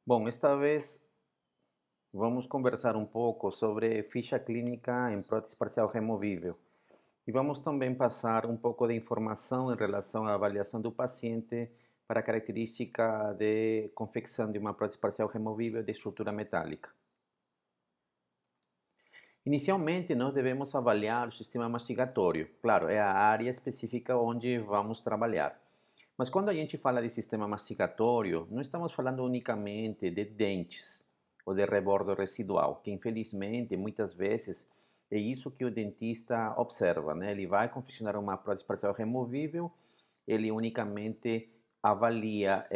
Bom, esta vez vamos conversar um pouco sobre ficha clínica em prótese parcial removível. E vamos também passar um pouco de informação em relação à avaliação do paciente para a característica de confecção de uma prótese parcial removível de estrutura metálica. Inicialmente, nós devemos avaliar o sistema mastigatório. Claro, é a área específica onde vamos trabalhar. Mas quando a gente fala de sistema mastigatório, não estamos falando unicamente de dentes ou de rebordo residual, que infelizmente muitas vezes é isso que o dentista observa, né? Ele vai confeccionar uma prótese parcial removível, ele unicamente avalia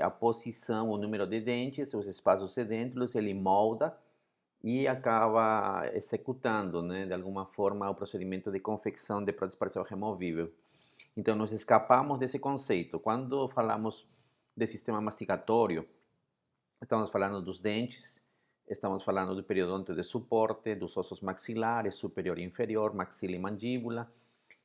a posição, o número de dentes, os espaços sedêntulos, ele molda e acaba executando, né, de alguma forma, o procedimento de confecção de prótese parcial removível. Então, nós escapamos desse conceito. Quando falamos de sistema mastigatório, estamos falando dos dentes, estamos falando do periodonto de suporte, dos ossos maxilares, superior e inferior, maxila e mandíbula.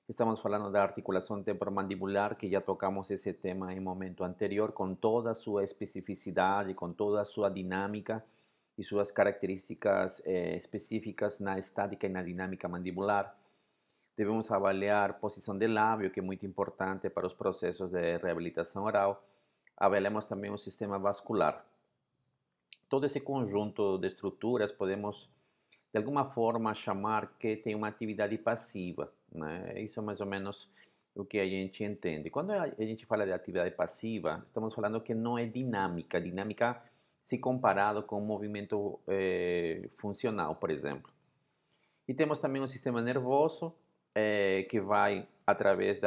Estamos falando da articulação temporomandibular, que já tocamos esse tema em momento anterior, com toda a sua especificidade, com toda a sua dinâmica e suas características específicas na estática e na dinâmica mandibular. Devemos avaliar posição de lábio, que é muito importante para os processos de reabilitação oral. Avaliamos também o sistema vascular. Todo esse conjunto de estruturas podemos, de alguma forma, chamar que tem uma atividade passiva, né? Isso é mais ou menos o que a gente entende. Quando a gente fala de atividade passiva, estamos falando que não é dinâmica. Dinâmica se comparado com o movimento funcional, por exemplo. E temos também o sistema nervoso, que vai, através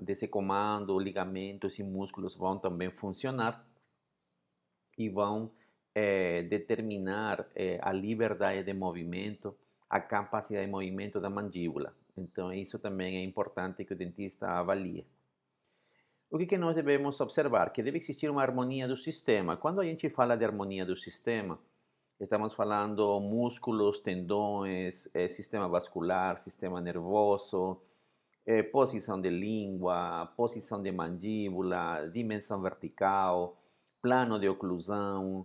desse comando, ligamentos e músculos vão também funcionar e vão determinar a liberdade de movimento, a capacidade de movimento da mandíbula. Então, isso também é importante que o dentista avalie. O que nós devemos observar? Que deve existir uma harmonia do sistema. Quando a gente fala de harmonia do sistema, estamos falando músculos, tendões, sistema vascular, sistema nervoso, posição de língua, posição de mandíbula, dimensão vertical, plano de oclusão,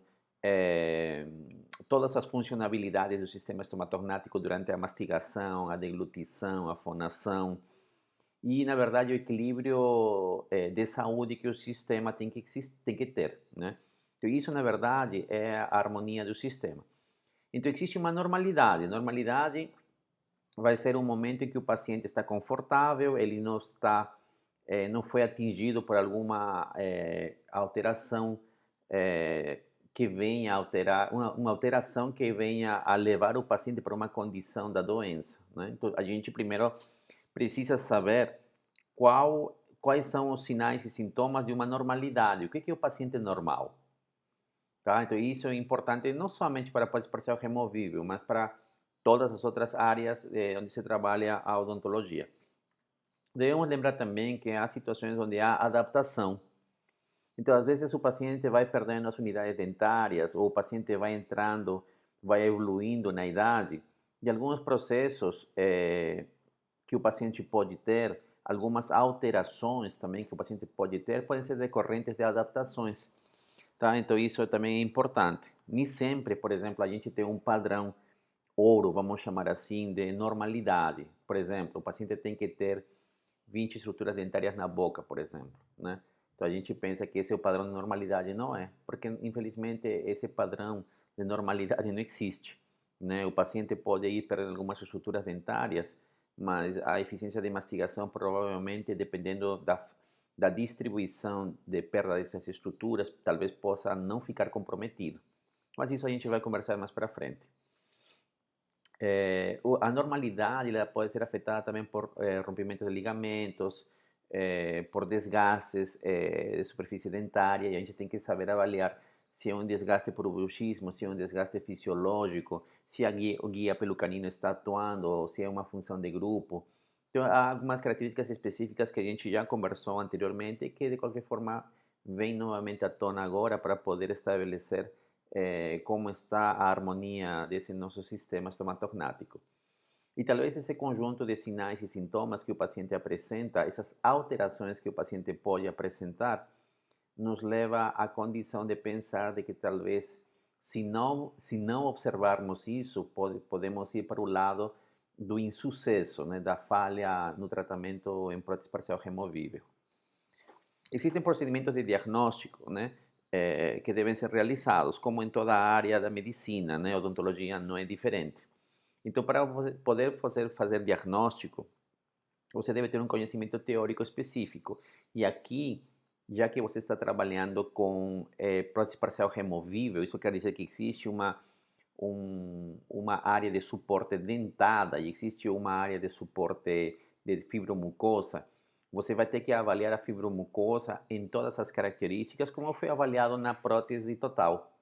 todas as funcionalidades do sistema estomatognático durante a mastigação, a deglutição, a fonação e, na verdade, o equilíbrio de saúde que o sistema tem que ter, né? Então, isso, na verdade, é a harmonia do sistema. Então, existe uma normalidade. Normalidade vai ser um momento em que o paciente está confortável, ele não está, não foi atingido por alguma alteração que venha a alterar, uma alteração que venha a levar o paciente para uma condição da doença, né? Então, a gente primeiro precisa saber quais são os sinais e sintomas de uma normalidade. O que é o paciente normal? Tá? Então, isso é importante não somente para a prótese parcial removível, mas para todas as outras áreas onde se trabalha a odontologia. Devemos lembrar também que há situações onde há adaptação. Então, às vezes, o paciente vai perdendo as unidades dentárias, ou o paciente vai entrando, vai evoluindo na idade, e alguns processos que o paciente pode ter, algumas alterações também que o paciente pode ter, podem ser decorrentes de adaptações. Tá? Então, isso também é importante. Nem sempre, por exemplo, a gente tem um padrão ouro, vamos chamar assim, de normalidade. Por exemplo, o paciente tem que ter 20 estruturas dentárias na boca, por exemplo, né? Então, a gente pensa que esse é o padrão de normalidade. Não é, porque, infelizmente, esse padrão de normalidade não existe, né? O paciente pode ir perdendo algumas estruturas dentárias, mas a eficiência de mastigação, provavelmente, dependendo da distribuição de perda dessas estruturas, talvez possa não ficar comprometido. Mas isso a gente vai conversar mais para frente. A normalidade ela pode ser afetada também por rompimento de ligamentos, por desgastes de superfície dentária, e a gente tem que saber avaliar se é um desgaste por bruxismo, se é um desgaste fisiológico, se o guia pelo canino está atuando, ou se é uma função de grupo. Então, há algumas características específicas que a gente já conversou anteriormente, que de qualquer forma vem novamente à tona agora para poder estabelecer como está a harmonia desse nosso sistema estomatognático. E talvez esse conjunto de sinais e sintomas que o paciente apresenta, essas alterações que o paciente pode apresentar, nos leva à condição de pensar de que talvez, se não observarmos isso, podemos ir para o lado do insucesso, né, da falha no tratamento em prótese parcial removível. Existem procedimentos de diagnóstico, né, que devem ser realizados, como em toda a área da medicina, né, odontologia não é diferente. Então, para poder fazer diagnóstico, você deve ter um conhecimento teórico específico. E aqui, já que você está trabalhando com prótese parcial removível, isso quer dizer que existe uma área de suporte dentada e existe uma área de suporte de fibromucosa. Você vai ter que avaliar a fibromucosa em todas as características, como foi avaliado na prótese total.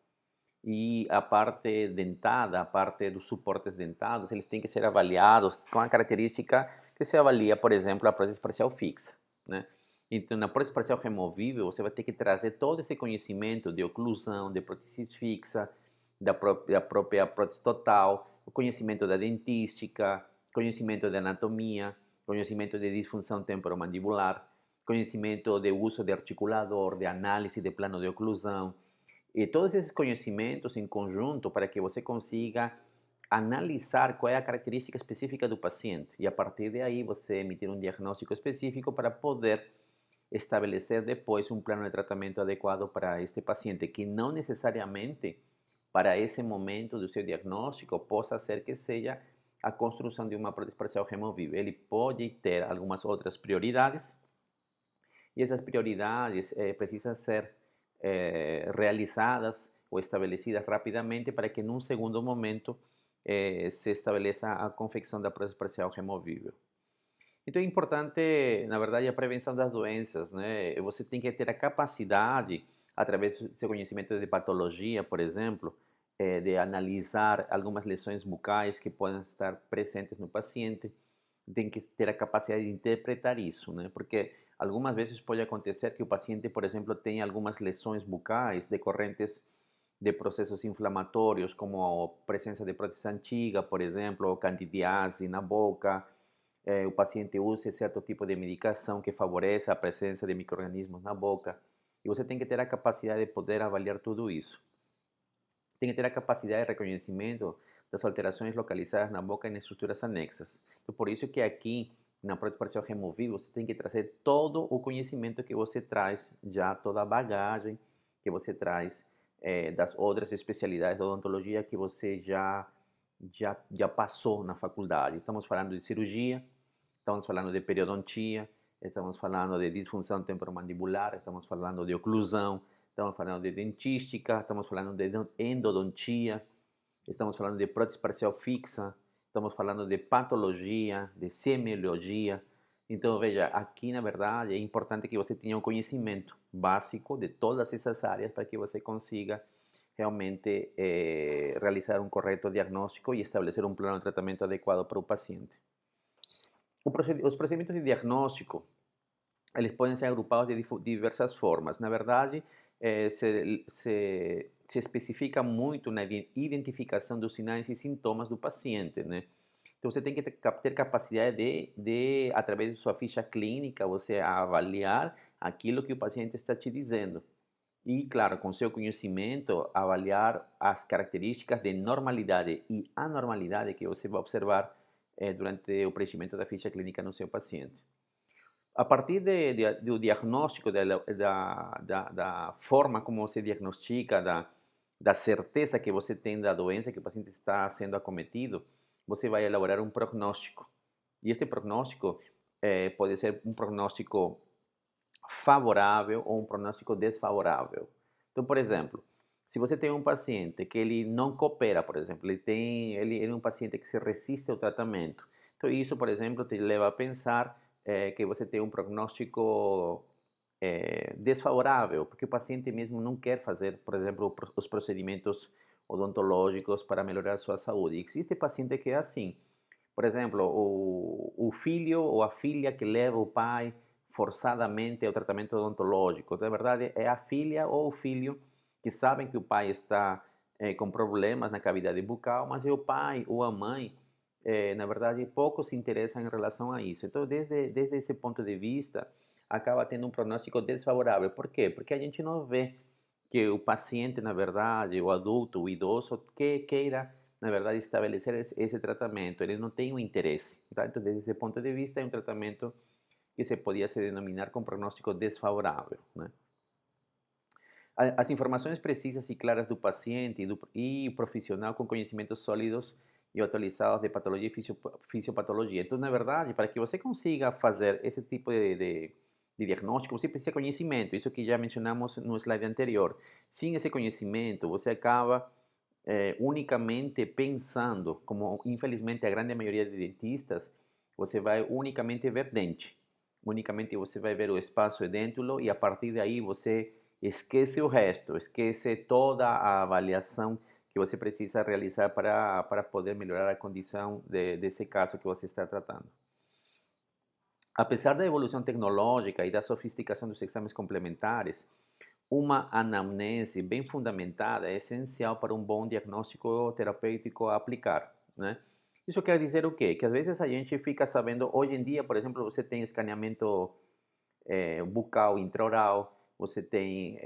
E a parte dentada, a parte dos suportes dentados, eles têm que ser avaliados com a característica que se avalia, por exemplo, a prótese parcial fixa, né? Então, na prótese parcial removível, você vai ter que trazer todo esse conhecimento de oclusão, de prótese fixa, da própria prótese total, o conhecimento da dentística, conhecimento de anatomia, conhecimento de disfunção temporomandibular, conhecimento de uso de articulador, de análise de plano de oclusão, e todos esses conhecimentos em conjunto para que você consiga analisar qual é a característica específica do paciente e a partir de aí você emitir um diagnóstico específico para poder estabelecer depois um plano de tratamento adequado para este paciente, que não necessariamente para esse momento do seu diagnóstico possa ser que seja a construção de uma prótese parcial removível. Ele pode ter algumas outras prioridades e essas prioridades precisam ser realizadas ou estabelecidas rapidamente para que, num segundo momento, se estabeleça a confecção da prótese parcial removível. Então é importante, na verdade, a prevenção das doenças, né? Você tem que ter a capacidade, através do seu conhecimento de patologia, por exemplo, de analisar algumas lesões bucais que podem estar presentes no paciente. Tem que ter a capacidade de interpretar isso, né? Porque algumas vezes pode acontecer que o paciente, por exemplo, tenha algumas lesões bucais decorrentes de processos inflamatórios, como a presença de prótese antiga, por exemplo, ou candidiase na boca. O paciente use certo tipo de medicação que favoreça a presença de micro-organismos na boca. E você tem que ter a capacidade de poder avaliar tudo isso. Tem que ter a capacidade de reconhecimento das alterações localizadas na boca e nas estruturas anexas. Então, por isso que aqui, na prótese parcial removível, você tem que trazer todo o conhecimento que você traz, já toda a bagagem que você traz das outras especialidades da odontologia que você já passou na faculdade. Estamos falando de cirurgia, estamos falando de periodontia, estamos falando de disfunção temporomandibular, estamos falando de oclusão, estamos falando de dentística, estamos falando de endodontia, estamos falando de prótese parcial fixa, estamos falando de patologia, de semiologia. Então, veja, aqui na verdade é importante que você tenha um conhecimento básico de todas essas áreas para que você consiga realmente realizar um correto diagnóstico e estabelecer um plano de tratamento adequado para o paciente. Os procedimentos de diagnóstico, eles podem ser agrupados de diversas formas. Na verdade, se especifica muito na identificação dos sinais e sintomas do paciente, né? Então, você tem que ter capacidade através de sua ficha clínica, você avaliar aquilo que o paciente está te dizendo. E, claro, com seu conhecimento, avaliar as características de normalidade e anormalidade que você vai observar durante o preenchimento da ficha clínica no seu paciente. A partir do diagnóstico, da forma como você diagnostica, da certeza que você tem da doença que o paciente está sendo acometido, você vai elaborar um prognóstico. E este prognóstico pode ser um prognóstico favorável ou um prognóstico desfavorável. Então, por exemplo, se você tem um paciente que ele não coopera, por exemplo, ele é um paciente que se resiste ao tratamento. Então, isso, por exemplo, te leva a pensar que você tem um prognóstico desfavorável, porque o paciente mesmo não quer fazer, por exemplo, os procedimentos odontológicos para melhorar a sua saúde. Existe paciente que é assim. Por exemplo, o filho ou a filha que leva o pai forçadamente ao tratamento odontológico. Na verdade, é a filha ou o filho que sabem que o pai está com problemas na cavidade bucal, mas é o pai ou a mãe, na verdade, pouco se interessam em relação a isso. Então, desde esse ponto de vista, acaba tendo um prognóstico desfavorável. Por quê? Porque a gente não vê que o paciente, na verdade, o adulto, o idoso, que queira, na verdade, estabelecer esse tratamento. Ele não tem um interesse. Tá? Então, desde esse ponto de vista, é um tratamento que se podia se denominar com prognóstico desfavorável. Né? As informações precisas e claras do paciente e profissional com conhecimentos sólidos e atualizados de patologia e fisiopatologia. Então, na verdade, para que você consiga fazer esse tipo de diagnóstico, você precisa de conhecimento, isso que já mencionamos no slide anterior. Sem esse conhecimento, você acaba unicamente pensando, como infelizmente a grande maioria de dentistas, você vai unicamente ver dente. Unicamente você vai ver o espaço edêntulo e a partir daí você esquece o resto, esquece toda a avaliação que você precisa realizar para poder melhorar a condição desse caso que você está tratando. Apesar da evolução tecnológica e da sofisticação dos exames complementares, uma anamnese bem fundamentada é essencial para um bom diagnóstico terapêutico a aplicar, né? Isso quer dizer o quê? Que às vezes a gente fica sabendo, hoje em dia, por exemplo, você tem escaneamento bucal intraoral, você tem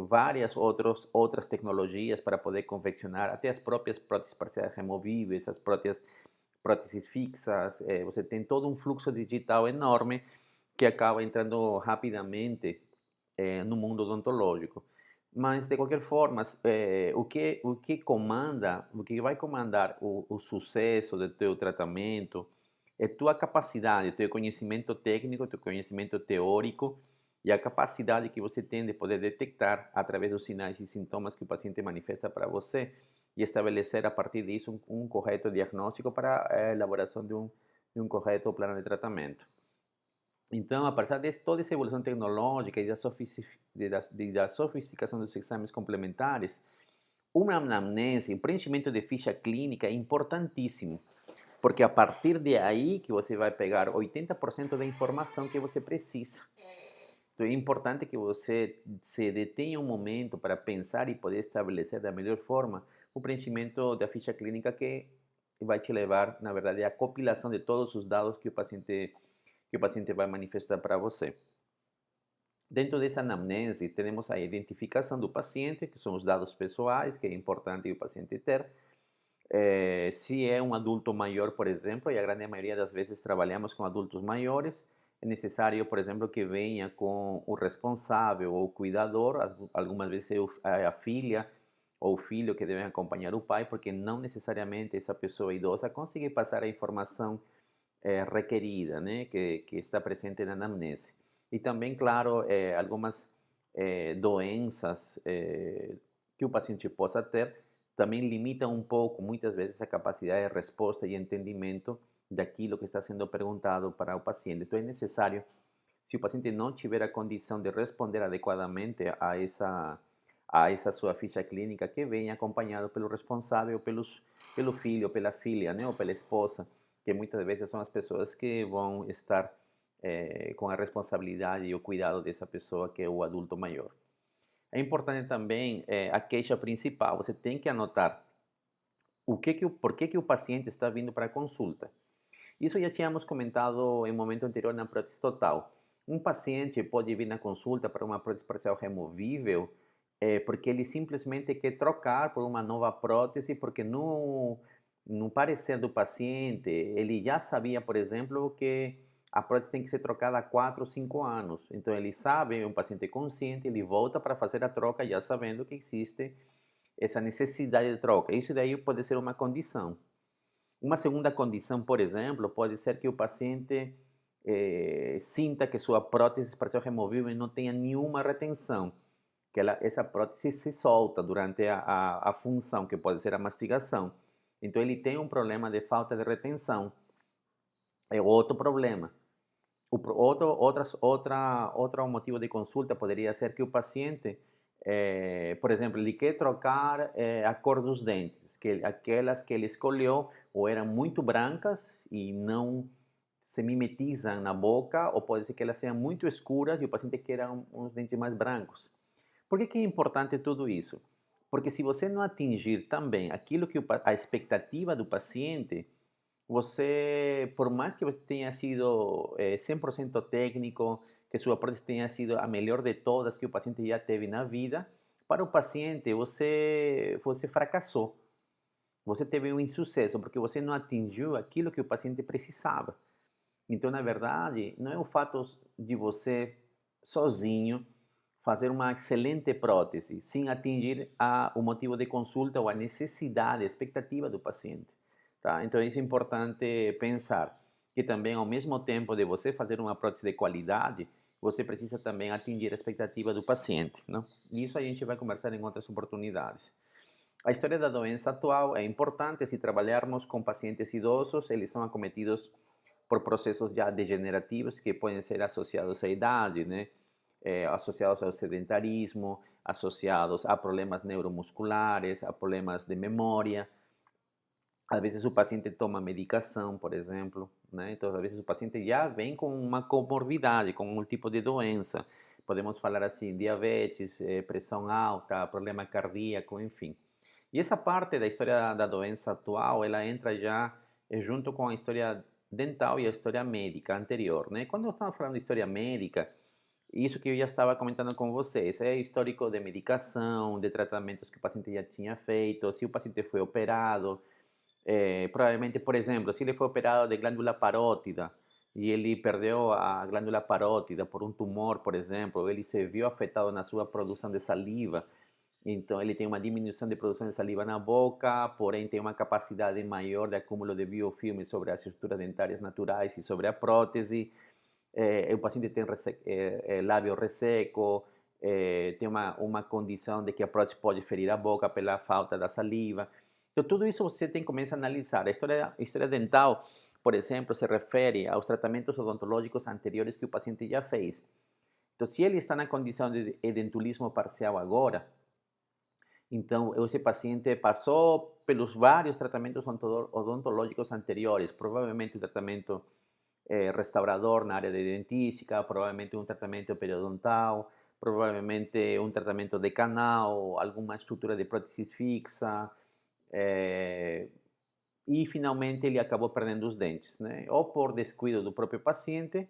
várias outras tecnologias para poder confeccionar, até as próprias próteses parciais removíveis, as próteses fixas, você tem todo um fluxo digital enorme que acaba entrando rapidamente no mundo odontológico. Mas, de qualquer forma, o que vai comandar o sucesso do teu tratamento é tua capacidade, teu conhecimento técnico, teu conhecimento teórico e a capacidade que você tem de poder detectar através dos sinais e sintomas que o paciente manifesta para você e estabelecer a partir disso um correto diagnóstico para a elaboração de um correto plano de tratamento. Então, apesar de toda essa evolução tecnológica e da sofisticação dos exames complementares, uma anamnese, um preenchimento de ficha clínica é importantíssimo, porque a partir de aí que você vai pegar 80% da informação que você precisa. Então, é importante que você se detenha um momento para pensar e poder estabelecer da melhor forma o preenchimento da ficha clínica que vai te levar, na verdade, à compilação de todos os dados que o paciente vai manifestar para você. Dentro dessa anamnese, temos a identificação do paciente, que são os dados pessoais, que é importante o paciente ter. Se é um adulto maior, por exemplo, e a grande maioria das vezes trabalhamos com adultos maiores, é necessário, por exemplo, que venha com o responsável ou o cuidador, algumas vezes é a filha ou o filho que devem acompanhar o pai, porque não necessariamente essa pessoa idosa consegue passar a informação requerida, né, que está presente na anamnese. E também, claro, algumas doenças que o paciente possa ter também limitam um pouco, muitas vezes, a capacidade de resposta e entendimento daquilo que está sendo perguntado para o paciente. Então, é necessário, se o paciente não tiver a condição de responder adequadamente a essa sua ficha clínica, que venha acompanhado pelo responsável, pelo filho, pela filha, né, ou pela esposa, que muitas vezes são as pessoas que vão estar com a responsabilidade e o cuidado dessa pessoa que é o adulto maior. É importante também a queixa principal. Você tem que anotar por que o paciente está vindo para a consulta. Isso já tínhamos comentado em um momento anterior na prótese total. Um paciente pode vir na consulta para uma prótese parcial removível porque ele simplesmente quer trocar por uma nova prótese, porque no parecer do paciente, ele já sabia, por exemplo, que a prótese tem que ser trocada há 4 ou 5 anos. Então, ele sabe, é um paciente consciente, ele volta para fazer a troca já sabendo que existe essa necessidade de troca. Isso daí pode ser uma condição. Uma segunda condição, por exemplo, pode ser que o paciente sinta que sua prótese parcial removível não tenha nenhuma retenção, que essa prótese se solta durante a função, que pode ser a mastigação. Então, ele tem um problema de falta de retenção. É outro problema. Outro motivo de consulta poderia ser que o paciente, por exemplo, ele quer trocar a cor dos dentes, que aquelas que ele escolheu ou eram muito brancas e não se mimetizam na boca, ou pode ser que elas sejam muito escuras e o paciente queira uns dentes mais brancos. Por que é importante tudo isso? Porque se você não atingir também aquilo que a expectativa do paciente, você, por mais que você tenha sido 100% técnico, que sua prótese tenha sido a melhor de todas que o paciente já teve na vida, para o paciente você fracassou. Você teve um insucesso porque você não atingiu aquilo que o paciente precisava. Então, na verdade, não é o fato de você sozinho fazer uma excelente prótese sem atingir o motivo de consulta ou a necessidade, a expectativa do paciente. Tá? Então, isso é importante pensar que também, ao mesmo tempo de você fazer uma prótese de qualidade, você precisa também atingir a expectativa do paciente. Não? E isso a gente vai conversar em outras oportunidades. A história da doença atual é importante se trabalharmos com pacientes idosos, eles são acometidos por processos já degenerativos que podem ser associados à idade, né? Associados ao sedentarismo, associados a problemas neuromusculares, a problemas de memória. Às vezes o paciente toma medicação, por exemplo, né? Então, às vezes o paciente já vem com uma comorbidade, com um tipo de doença. Podemos falar assim, diabetes, pressão alta, problema cardíaco, enfim. E essa parte da história da doença atual, ela entra já junto com a história dental e a história médica anterior, né? Quando estamos falando de história médica, isso que eu já estava comentando com vocês, é histórico de medicação, de tratamentos que o paciente já tinha feito, se o paciente foi operado, provavelmente, por exemplo, se ele foi operado de glândula parótida e ele perdeu a glândula parótida por um tumor, por exemplo, ele se viu afetado na sua produção de saliva, então ele tem uma diminuição de produção de saliva na boca, porém tem uma capacidade maior de acúmulo de biofilme sobre as estruturas dentárias naturais e sobre a prótese. O paciente tem lábio resseco, tem uma condição de que a prótese pode ferir a boca pela falta da saliva. Então, tudo isso você tem que começar a analisar. A história dental, por exemplo, se refere aos tratamentos odontológicos anteriores que o paciente já fez. Então, se ele está na condição de edentulismo parcial agora, então esse paciente passou pelos vários tratamentos odontológicos anteriores, provavelmente o tratamento restaurador na área de dentística, provavelmente um tratamento periodontal, provavelmente um tratamento de canal, alguma estrutura de prótese fixa, e finalmente ele acabou perdendo os dentes, né? Ou por descuido do próprio paciente,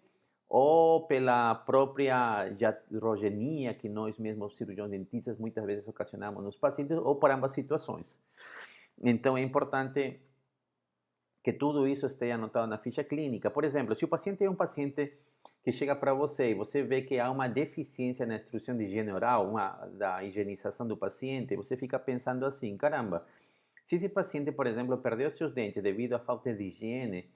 ou pela própria iatrogenia que nós mesmos cirurgiões dentistas muitas vezes ocasionamos nos pacientes, ou por ambas situações. Então é importante que tudo isso esteja anotado na ficha clínica. Por exemplo, se o paciente é um paciente que chega para você e você vê que há uma deficiência na instrução de higiene oral, da higienização do paciente, você fica pensando assim, caramba, se esse paciente, por exemplo, perdeu seus dentes devido à falta de higiene,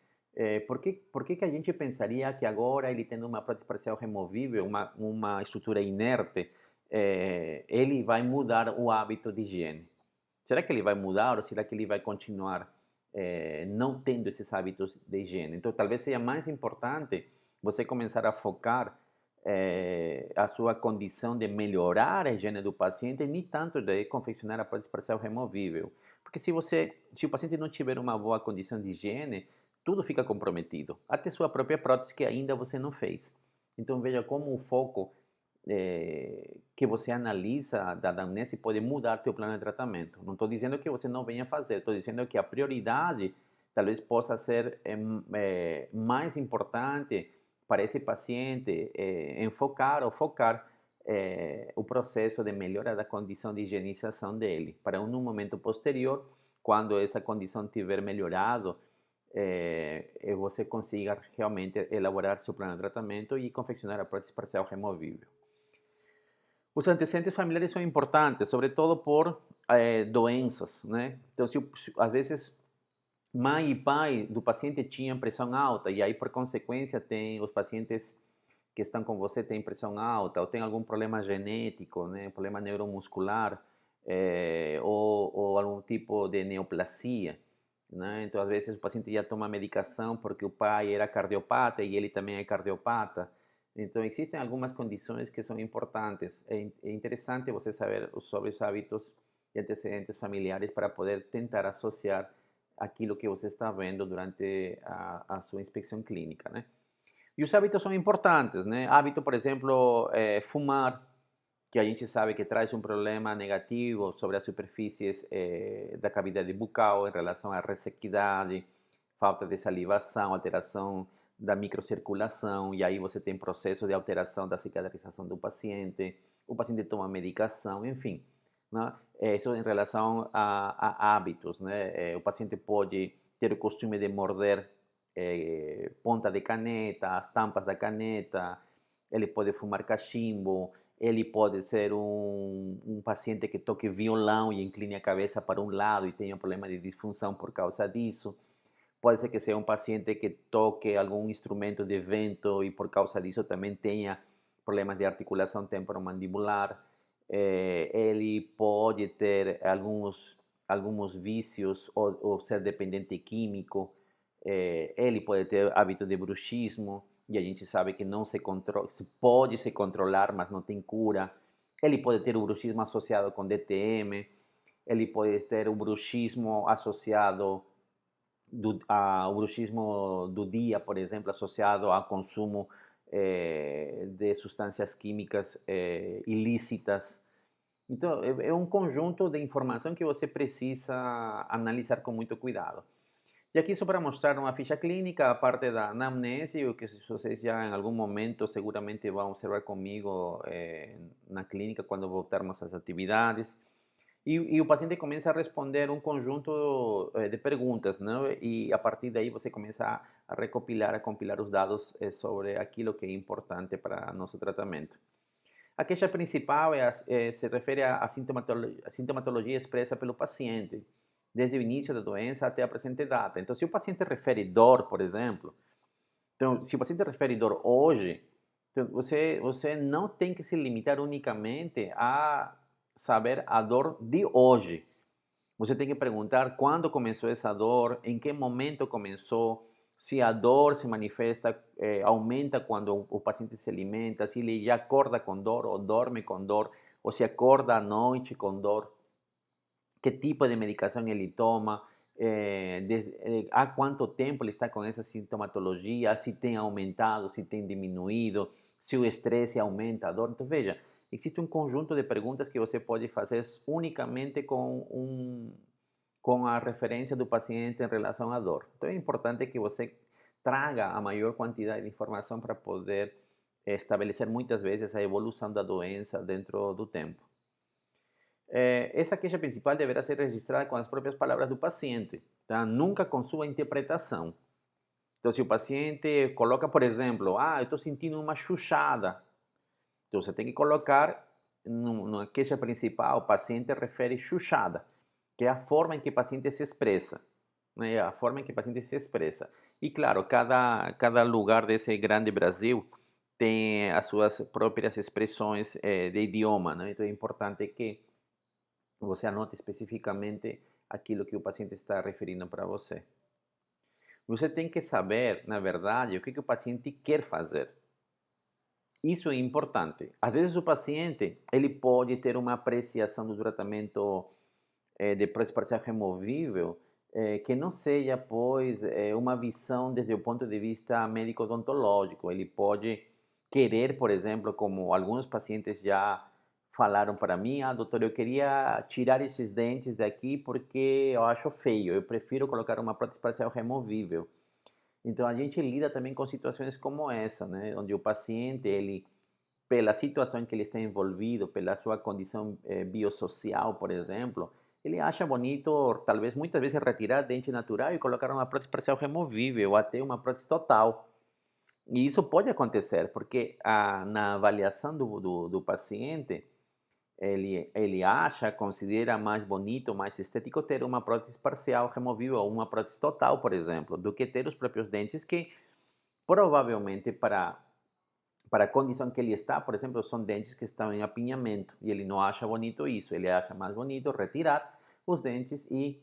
por que a gente pensaria que agora ele tendo uma prótese parcial removível, uma estrutura inerte, ele vai mudar o hábito de higiene? Será que ele vai mudar ou será que ele vai continuar não tendo esses hábitos de higiene? Então, talvez seja mais importante você começar a focar a sua condição de melhorar a higiene do paciente, nem tanto de confeccionar a prótese parcial removível. Porque se o paciente não tiver uma boa condição de higiene, tudo fica comprometido, até sua própria prótese que ainda você não fez. Então veja como o foco que você analisa da anamnese pode mudar teu plano de tratamento. Não estou dizendo que você não venha fazer, estou dizendo que a prioridade talvez possa ser mais importante para esse paciente enfocar ou focar o processo de melhora da condição de higienização dele, para um momento posterior, quando essa condição tiver melhorado, você consiga realmente elaborar seu plano de tratamento e confeccionar a prótese parcial removível. Os antecedentes familiares são importantes, sobretudo por doenças, né? Então, às vezes mãe e pai do paciente tinham pressão alta e aí por consequência tem os pacientes que estão com você têm pressão alta ou tem algum problema genético, né, problema neuromuscular, ou algum tipo de neoplasia, né? Então às vezes o paciente já toma medicação porque o pai era cardiopata e ele também é cardiopata. Então existem algumas condições que são importantes. É interessante você saber sobre os hábitos e antecedentes familiares para poder tentar associar aquilo que você está vendo durante a sua inspeção clínica, né? E os hábitos são importantes, né? Hábito, por exemplo, fumar, que a gente sabe que traz um problema negativo sobre as superfícies da cavidade bucal em relação à ressequidade, falta de salivação, alteração da microcirculação, e aí você tem processo de alteração da cicatrização do paciente, o paciente toma medicação, enfim, né? Isso em relação a hábitos, né? O paciente pode ter o costume de morder ponta de caneta, as tampas da caneta, ele pode fumar cachimbo, ele pode ser um paciente que toque violão e incline a cabeça para um lado e tenha um problema de disfunção por causa disso. Pode ser que seja um paciente que toque algum instrumento de vento e por causa disso também tenha problemas de articulação temporomandibular. Ele pode ter alguns vícios ou ser dependente químico. Ele pode ter hábito de bruxismo e a gente sabe que não se controla, se pode se controlar, mas não tem cura. Ele pode ter o bruxismo associado com DTM, ele pode ter o bruxismo associado ao bruxismo do dia, por exemplo, associado ao consumo de substâncias químicas ilícitas. Então, é um conjunto de informação que você precisa analisar com muito cuidado. E aqui só para mostrar uma ficha clínica, a parte da anamnese, o que vocês já em algum momento seguramente vão observar comigo na clínica quando voltarmos às atividades. E o paciente começa a responder um conjunto de perguntas, né? E a partir daí você começa a recopilar, a compilar os dados sobre aquilo que é importante para nosso tratamento. A queixa principal se refere à sintomatologia expressa pelo paciente, desde o início da doença até a presente data. Então, se o paciente refere dor, por exemplo, então, se o paciente refere dor hoje, então você não tem que se limitar unicamente a saber a dor de hoje. Você tem que perguntar quando começou essa dor, em que momento começou, se a dor se manifesta, aumenta quando o paciente se alimenta, se ele já acorda com dor ou dorme com dor, ou se acorda à noite com dor, que tipo de medicação ele toma, há quanto tempo ele está com essa sintomatologia, se tem aumentado, se tem diminuído, se o estresse aumenta a dor. Então, veja, existe um conjunto de perguntas que você pode fazer unicamente com a referência do paciente em relação à dor. Então, é importante que você traga a maior quantidade de informação para poder estabelecer muitas vezes a evolução da doença dentro do tempo. Essa queixa principal deverá ser registrada com as próprias palavras do paciente, tá? Nunca com sua interpretação. Então, se o paciente coloca, por exemplo, eu estou sentindo uma chuchada, então você tem que colocar na queixa principal, o paciente refere chuchada, que é a forma em que o paciente se expressa, né? É a forma em que o paciente se expressa. E claro, cada lugar desse grande Brasil tem as suas próprias expressões de idioma, né? Então é importante que você anota especificamente aquilo que o paciente está referindo para você. Você tem que saber, na verdade, o que o paciente quer fazer. Isso é importante. Às vezes o paciente ele pode ter uma apreciação do tratamento de prótese parcial removível que não seja, pois, uma visão desde o ponto de vista médico-odontológico. Ele pode querer, por exemplo, como alguns pacientes já falaram para mim, doutor, eu queria tirar esses dentes daqui porque eu acho feio, eu prefiro colocar uma prótese parcial removível. Então a gente lida também com situações como essa, né, onde o paciente, ele, pela situação em que ele está envolvido, pela sua condição biosocial, por exemplo, ele acha bonito, talvez muitas vezes, retirar dente natural e colocar uma prótese parcial removível, ou até uma prótese total. E isso pode acontecer, porque na avaliação do paciente, ele acha, considera mais bonito, mais estético ter uma prótese parcial removível ou uma prótese total, por exemplo, do que ter os próprios dentes que provavelmente para a condição que ele está, por exemplo, são dentes que estão em apinhamento e ele não acha bonito isso, ele acha mais bonito retirar os dentes e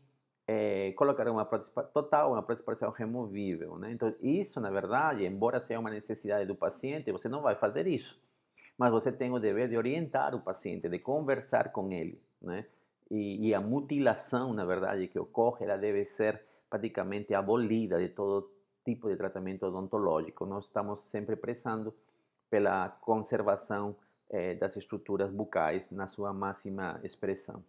colocar uma prótese total, uma prótese parcial removível, né? Então, isso, na verdade, embora seja uma necessidade do paciente, você não vai fazer isso, mas você tem o dever de orientar o paciente, de conversar com ele, né? E a mutilação, na verdade, que ocorre, ela deve ser praticamente abolida de todo tipo de tratamento odontológico. Nós estamos sempre prezando pela conservação das estruturas bucais na sua máxima expressão.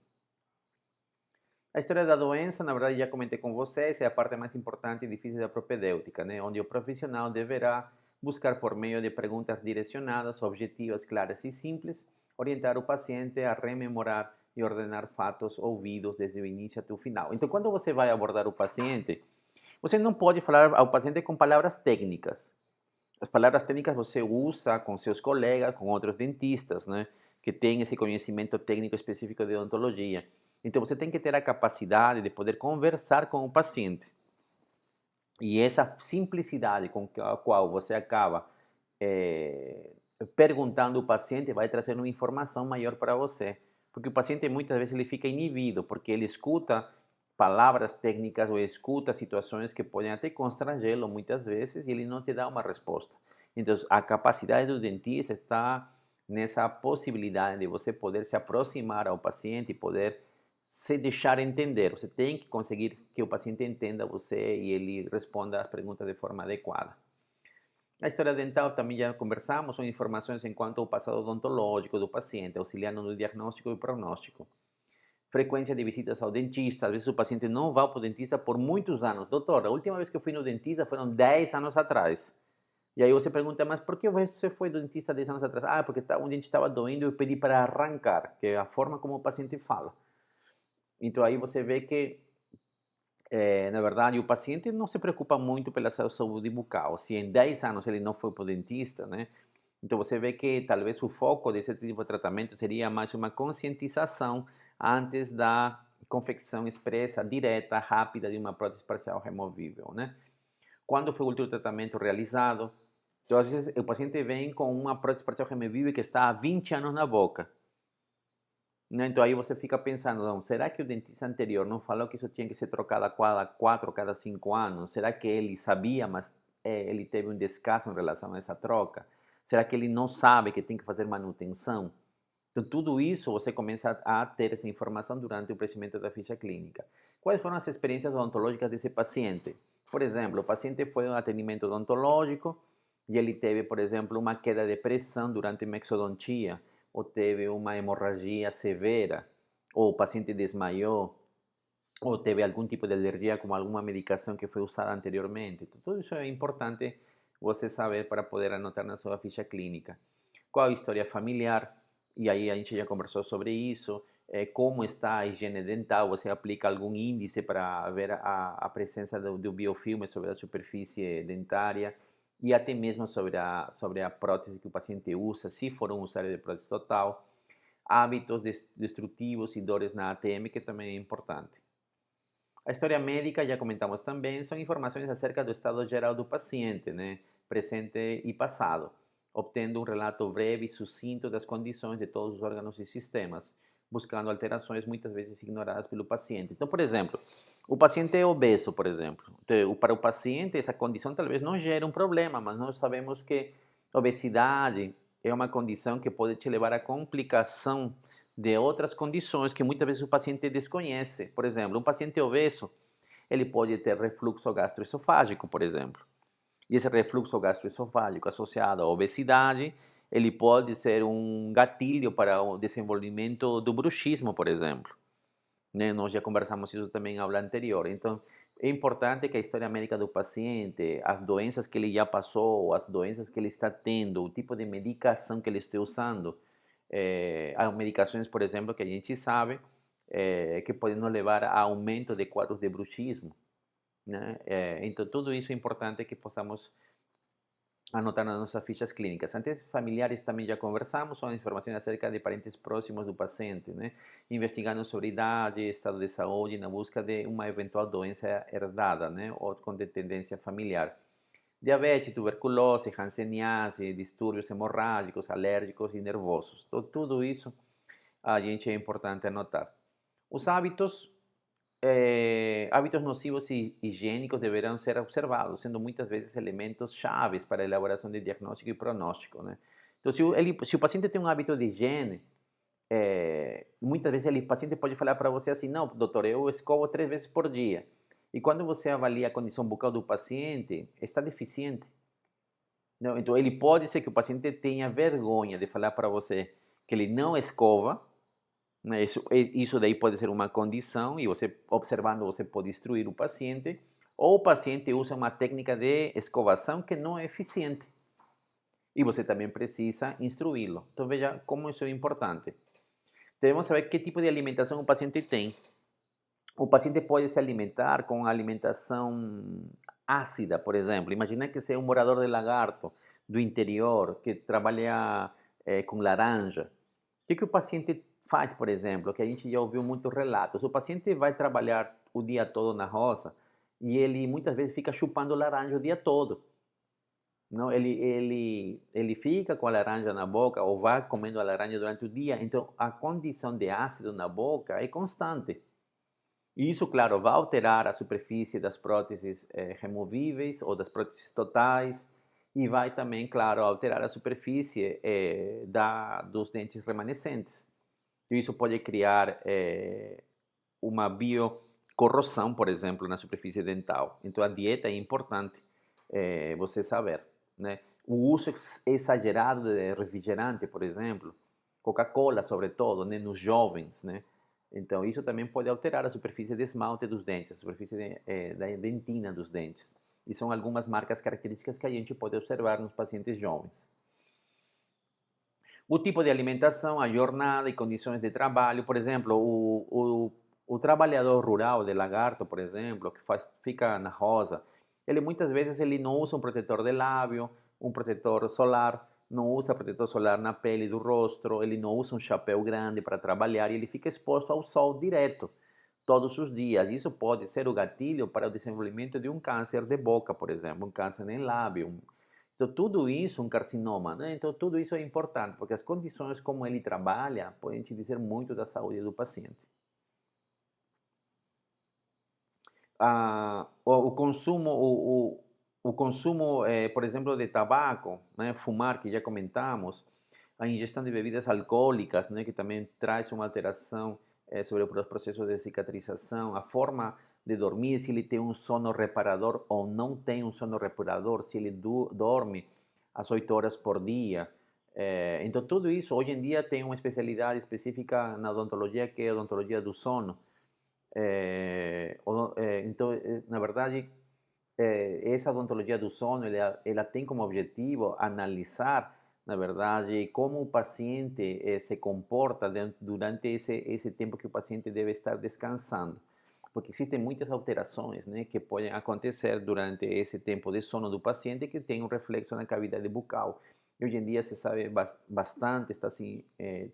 A história da doença, na verdade, já comentei com vocês, é a parte mais importante e difícil da propedêutica, né? Onde o profissional deverá buscar, por meio de perguntas direcionadas, objetivas, claras e simples, orientar o paciente a rememorar e ordenar fatos ouvidos desde o início até o final. Então, quando você vai abordar o paciente, você não pode falar ao paciente com palavras técnicas. As palavras técnicas você usa com seus colegas, com outros dentistas, né? Que têm esse conhecimento técnico específico de odontologia. Então você tem que ter a capacidade de poder conversar com o paciente. E essa simplicidade com a qual você acaba eh, perguntando ao paciente vai trazer uma informação maior para você. Porque o paciente muitas vezes ele fica inibido, porque ele escuta palavras técnicas ou escuta situações que podem até constrangê-lo muitas vezes e ele não te dá uma resposta. Então, a capacidade do dentista está nessa possibilidade de você poder se aproximar ao paciente e poder se deixar entender. Você tem que conseguir que o paciente entenda você e ele responda às perguntas de forma adequada. A história dental também já conversamos, são informações em quanto ao passado odontológico do paciente, auxiliando no diagnóstico e prognóstico. Frequência de visitas ao dentista, às vezes o paciente não vai para o dentista por muitos anos. Doutor, a última vez que eu fui no dentista foram 10 anos atrás. E aí você pergunta, mas por que você foi no dentista 10 anos atrás? Ah, porque um dente estava doendo e eu pedi para arrancar, que é a forma como o paciente fala. Então aí você vê que na verdade, o paciente não se preocupa muito pela sua saúde bucal. Se em 10 anos ele não foi para o dentista, né? Então você vê que talvez o foco desse tipo de tratamento seria mais uma conscientização antes da confecção expressa, direta, rápida de uma prótese parcial removível, né? Quando foi o último tratamento realizado? Então, às vezes, o paciente vem com uma prótese parcial removível que está há 20 anos na boca. Né? Então aí você fica pensando, não, será que o dentista anterior não falou que isso tinha que ser trocado a cada 4, cada 5 anos? Será que ele sabia, mas ele teve um descaso em relação a essa troca? Será que ele não sabe que tem que fazer manutenção? Então tudo isso você começa a ter essa informação durante o preenchimento da ficha clínica. Quais foram as experiências odontológicas desse paciente? Por exemplo, o paciente foi a um atendimento odontológico e ele teve, por exemplo, uma queda de pressão durante uma exodontia, ou teve uma hemorragia severa, ou o paciente desmaiou, ou teve algum tipo de alergia com alguma medicação que foi usada anteriormente. Então, tudo isso é importante você saber para poder anotar na sua ficha clínica. Qual a história familiar? E aí a gente já conversou sobre isso. Como está a higiene dental? Você aplica algum índice para ver a presença do biofilme sobre a superfície dentária e até mesmo sobre a prótese que o paciente usa, se for um usuário de prótese total. Hábitos destrutivos e dores na ATM, que também é importante. A história médica, já comentamos também, são informações acerca do estado geral do paciente, né? Presente e passado, obtendo um relato breve e sucinto das condições de todos os órgãos e sistemas, buscando alterações muitas vezes ignoradas pelo paciente. Então, por exemplo, o paciente é obeso, por exemplo. Então, para o paciente, essa condição talvez não gere um problema, mas nós sabemos que obesidade é uma condição que pode te levar a complicação de outras condições que muitas vezes o paciente desconhece. Por exemplo, um paciente obeso, ele pode ter refluxo gastroesofágico, por exemplo. E esse refluxo gastroesofágico associado à obesidade, ele pode ser um gatilho para o desenvolvimento do bruxismo, por exemplo. Né? Nós já conversamos isso também na aula anterior. Então, é importante que a história médica do paciente, as doenças que ele já passou, as doenças que ele está tendo, o tipo de medicação que ele está usando, há medicações, por exemplo, que a gente sabe que podem nos levar a aumento de quadros de bruxismo, né? Então, tudo isso é importante que possamos anotar nas nossas fichas clínicas. Antecedentes familiares também já conversamos, são informações acerca de parentes próximos do paciente, né? Investigando sobre idade, estado de saúde, na busca de uma eventual doença herdada, né? Ou com tendência familiar. Diabetes, tuberculose, hanseníase, distúrbios hemorrágicos, alérgicos e nervosos. Então, tudo isso a gente é importante anotar. Os hábitos nocivos e higiênicos deverão ser observados, sendo muitas vezes elementos chaves para a elaboração de diagnóstico e pronóstico, né? Então, se o paciente tem um hábito de higiene, muitas vezes o paciente pode falar para você assim, não, doutor, eu escovo 3 vezes por dia. E quando você avalia a condição bucal do paciente, está deficiente. Não, então, ele pode ser que o paciente tenha vergonha de falar para você que ele não escova, né? Isso daí pode ser uma condição e você, observando, você pode instruir o paciente, ou o paciente usa uma técnica de escovação que não é eficiente e você também precisa instruí-lo. Então veja como isso é importante. Devemos saber que tipo de alimentação o paciente tem. O paciente pode se alimentar com alimentação ácida, por exemplo. Imagina que você é um morador de Lagarto, do interior, que trabalha com laranja. O que o paciente faz, por exemplo, que a gente já ouviu muitos relatos? O paciente vai trabalhar o dia todo na roça e ele muitas vezes fica chupando laranja o dia todo. Não, ele fica com a laranja na boca ou vai comendo a laranja durante o dia. Então, a condição de ácido na boca é constante. E isso, claro, vai alterar a superfície das próteses removíveis ou das próteses totais e vai também, claro, alterar a superfície dos dentes remanescentes. E isso pode criar uma biocorrosão, por exemplo, na superfície dental. Então, a dieta é importante você saber, né? O uso exagerado de refrigerante, por exemplo, Coca-Cola, sobretudo, né, nos jovens, né? Então, isso também pode alterar a superfície de esmalte dos dentes, a superfície da dentina dos dentes. E são algumas marcas características que a gente pode observar nos pacientes jovens. O tipo de alimentação, a jornada e condições de trabalho, por exemplo, o trabalhador rural de Lagarto, por exemplo, que fica na roça, ele muitas vezes ele não usa um protetor de lábio, um protetor solar, não usa protetor solar na pele do rosto, ele não usa um chapéu grande para trabalhar e ele fica exposto ao sol direto todos os dias. Isso pode ser o gatilho para o desenvolvimento de um câncer de boca, por exemplo, um câncer em lábio, então, tudo isso, um carcinoma, né? Então, tudo isso é importante, porque as condições como ele trabalha podem te dizer muito da saúde do paciente. O consumo, o consumo por exemplo, de tabaco, né? Fumar, que já comentamos, a ingestão de bebidas alcoólicas, né? Que também traz uma alteração sobre os processos de cicatrização, a forma de dormir, se ele tem um sono reparador ou não tem um sono reparador, se ele dorme às 8 horas por dia. Então, tudo isso, hoje em dia, tem uma especialidade específica na odontologia, que é a odontologia do sono. Então, na verdade, essa odontologia do sono, ela tem como objetivo analisar, na verdade, como o paciente se comporta durante esse tempo que o paciente deve estar descansando. Porque existem muitas alterações, né, que podem acontecer durante esse tempo de sono do paciente que tem um reflexo na cavidade bucal. E hoje em dia se sabe bastante, está assim,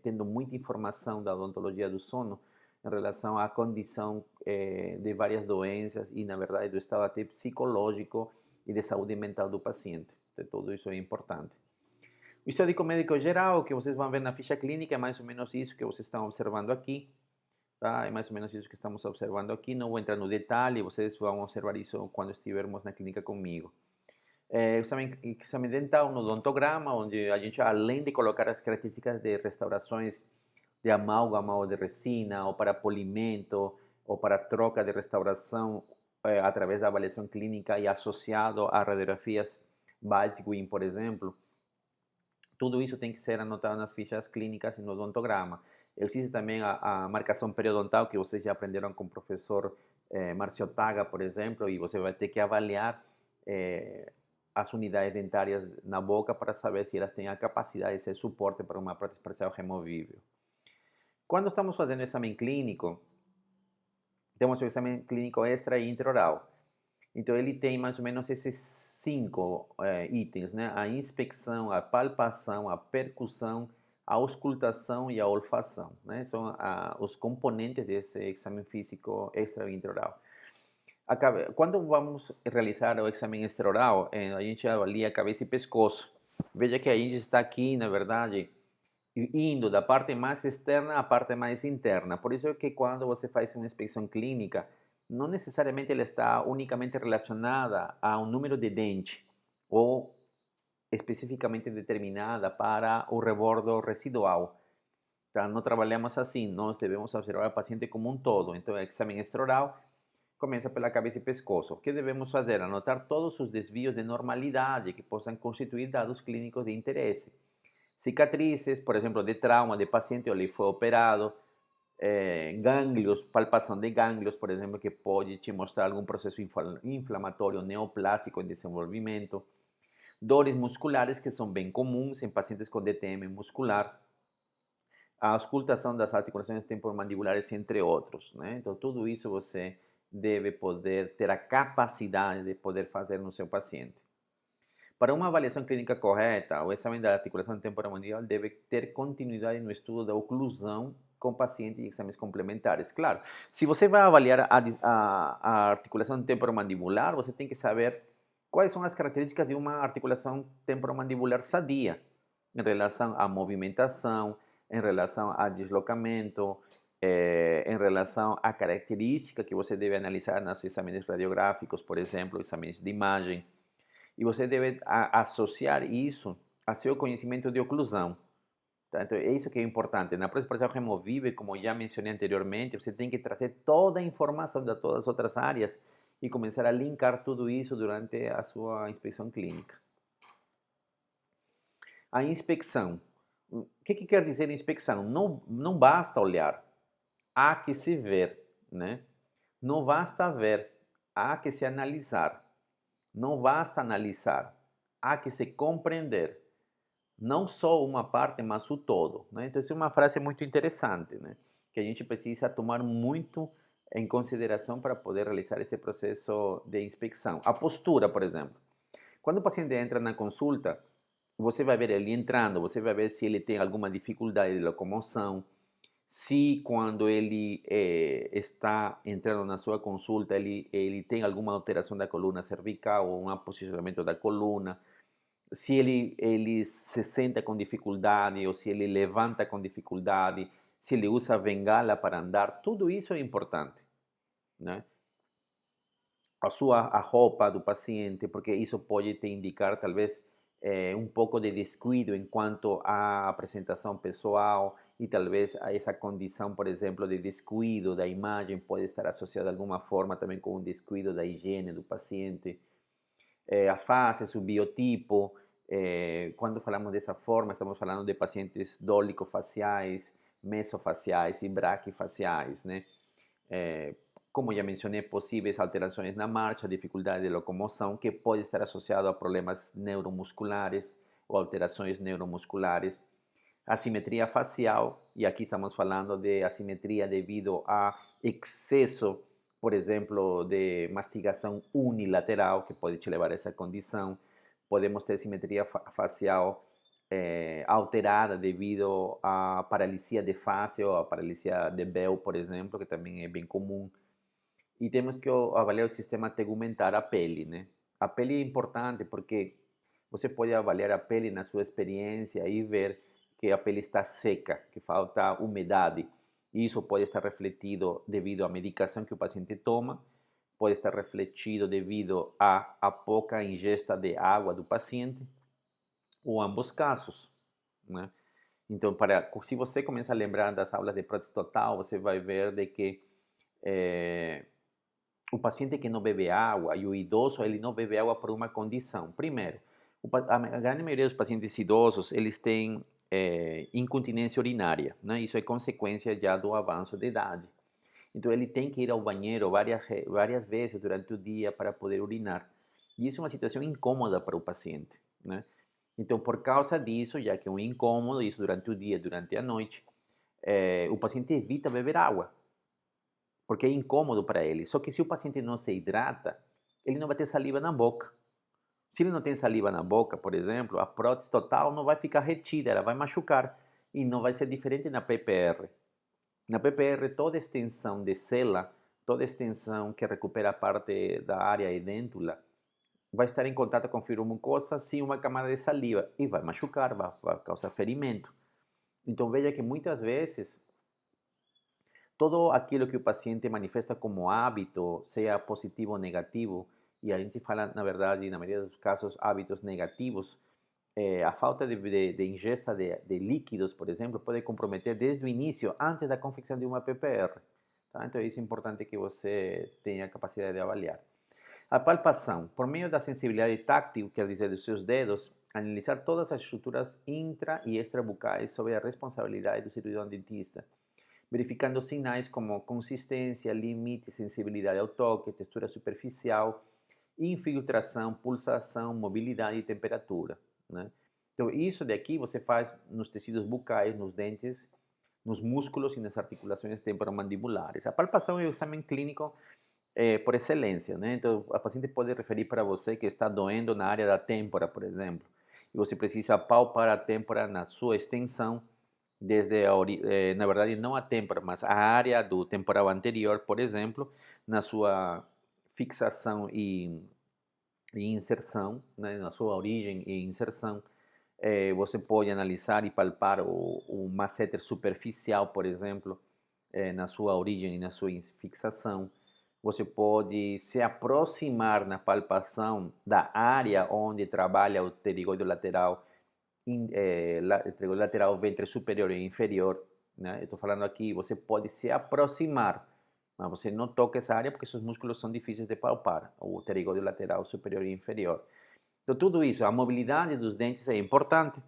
tendo muita informação da odontologia do sono em relação à condição de várias doenças e, na verdade, do estado até psicológico e de saúde mental do paciente. Então, tudo isso é importante. O histórico médico geral, que vocês vão ver na ficha clínica, é mais ou menos isso que vocês estão observando aqui. Tá? É mais ou menos isso que estamos observando aqui. Não vou entrar no detalhe, vocês vão observar isso quando estivermos na clínica comigo. Exame dental no odontograma, onde a gente, além de colocar as características de restaurações de amálgama ou de resina, ou para polimento, ou para troca de restauração através da avaliação clínica e associado a radiografias Baldwin, por exemplo, tudo isso tem que ser anotado nas fichas clínicas e no odontograma. Existe também a marcação periodontal, que vocês já aprenderam com o professor Marcio Taga, por exemplo, e você vai ter que avaliar as unidades dentárias na boca para saber se elas têm a capacidade de ser suporte para uma prótese parcial removível. Quando estamos fazendo exame clínico, temos o exame clínico extra e intraoral. Então, ele tem mais ou menos esses 5 itens, né? A inspeção, a palpação, a percussão, a auscultação e a olfação, né? São os componentes desse exame físico extra e intraoral. Quando vamos realizar o exame extraoral, a gente avalia a cabeça e pescoço. Veja que a gente está aqui, na verdade, indo da parte mais externa à parte mais interna. Por isso é que quando você faz uma inspeção clínica, não necessariamente ela está unicamente relacionada a um número de dente ou especificamente determinada para o rebordo residual. Tá? Não trabalhamos assim, nós devemos observar o paciente como um todo. Então, o exame extraoral começa pela cabeça e pescoço. O que devemos fazer? Anotar todos os desvios de normalidade que possam constituir dados clínicos de interesse. Cicatrizes, por exemplo, de trauma de paciente, ou ele foi operado, gânglios, palpação de gânglios, por exemplo, que pode te mostrar algum processo inflamatório neoplásico em desenvolvimento. Dores musculares, que são bem comuns em pacientes com DTM muscular. A auscultação das articulações temporomandibulares, entre outros, né? Então, tudo isso você deve poder ter a capacidade de poder fazer no seu paciente. Para uma avaliação clínica correta, o exame da articulação temporomandibular deve ter continuidade no estudo da oclusão com o paciente e exames complementares. Claro, se você vai avaliar a articulação temporomandibular, você tem que saber quais são as características de uma articulação temporomandibular sadia em relação à movimentação, em relação a deslocamento, em relação à característica que você deve analisar nos exames radiográficos, por exemplo, exames de imagem. E você deve associar isso a seu conhecimento de oclusão. Tá? Então, é isso que é importante. Na próxima removível, como já mencionei anteriormente, você tem que trazer toda a informação de todas as outras áreas e começar a linkar tudo isso durante a sua inspeção clínica. A inspeção. O que quer dizer inspeção? Não basta olhar, há que se ver, né? Não basta ver, há que se analisar. Não basta analisar, há que se compreender. Não só uma parte, mas o todo, né? Então, essa é uma frase muito interessante, né? Que a gente precisa tomar muito em consideração para poder realizar esse processo de inspeção. A postura, por exemplo. Quando o paciente entra na consulta, você vai ver ele entrando, você vai ver se ele tem alguma dificuldade de locomoção, se quando ele está entrando na sua consulta, ele tem alguma alteração da coluna cervical ou um posicionamento da coluna, se ele se senta com dificuldade ou se ele levanta com dificuldade, se ele usa bengala para andar, tudo isso é importante, né? A roupa do paciente, porque isso pode te indicar talvez um pouco de descuido enquanto à apresentação pessoal e talvez a essa condição, por exemplo, de descuido da imagem pode estar associada de alguma forma também com um descuido da higiene do paciente. A face, o biotipo, quando falamos dessa forma, estamos falando de pacientes dólico-faciais, mesofaciais e braquifaciais, né? Como já mencionei, possíveis alterações na marcha, dificuldade de locomoção, que pode estar associado a problemas neuromusculares ou alterações neuromusculares. Assimetria facial, e aqui estamos falando de assimetria devido a excesso, por exemplo, de mastigação unilateral, que pode te levar a essa condição. Podemos ter simetria facial alterada devido à paralisia de face ou à paralisia de Bell, por exemplo, que também é bem comum. E temos que avaliar o sistema tegumentar, a pele, né? A pele é importante porque você pode avaliar a pele na sua experiência e ver que a pele está seca, que falta umidade. Isso pode estar refletido devido à medicação que o paciente toma, pode estar refletido devido à pouca ingesta de água do paciente, ou ambos casos, né? Então, se você começa a lembrar das aulas de prótese total, você vai ver de que o paciente que não bebe água e o idoso, ele não bebe água por uma condição. Primeiro, a grande maioria dos pacientes idosos, eles têm incontinência urinária, né? Isso é consequência já do avanço de idade. Então, ele tem que ir ao banheiro várias vezes durante o dia para poder urinar. E isso é uma situação incômoda para o paciente, né? Então, por causa disso, já que é um incômodo, isso durante o dia, durante a noite, o paciente evita beber água, porque é incômodo para ele. Só que se o paciente não se hidrata, ele não vai ter saliva na boca. Se ele não tem saliva na boca, por exemplo, a prótese total não vai ficar retida, ela vai machucar. E não vai ser diferente na PPR. Na PPR, toda extensão de cela, toda extensão que recupera a parte da área edêntula, vai estar em contato com fibromucosa sem uma camada de saliva e vai machucar, vai causar ferimento. Então veja que muitas vezes todo aquilo que o paciente manifesta como hábito, seja positivo ou negativo, e a gente fala, na verdade, na maioria dos casos, hábitos negativos, a falta de ingesta de líquidos, por exemplo, pode comprometer desde o início, antes da confecção de uma PPR. Tá? Então, isso é importante que você tenha a capacidade de avaliar. A palpação, por meio da sensibilidade táctil, quer dizer, dos seus dedos, analisar todas as estruturas intra e extrabucais sob a responsabilidade do cirurgião dentista. verificando sinais como consistência, limite, sensibilidade ao toque, textura superficial, infiltração, pulsação, mobilidade e temperatura, né? Então, isso daqui você faz nos tecidos bucais, nos dentes, nos músculos e nas articulações temporomandibulares. A palpação é o exame clínico por excelência, né? Então, a paciente pode referir para você que está doendo na área da têmpora, por exemplo, e você precisa palpar a têmpora na sua extensão, desde na verdade, não a têmpora, mas a área do temporal anterior, por exemplo, na sua fixação e inserção, né? Na sua origem e inserção. Você pode analisar e palpar o masseter superficial, por exemplo, na sua origem e na sua fixação. Você pode se aproximar na palpação da área onde trabalha o pterigoide lateral, pterigoide lateral, ventre superior e inferior, né? Estou falando aqui, você pode se aproximar, mas você não toca essa área porque seus músculos são difíceis de palpar, o pterigoide lateral superior e inferior. Então, tudo isso, a mobilidade dos dentes é importante.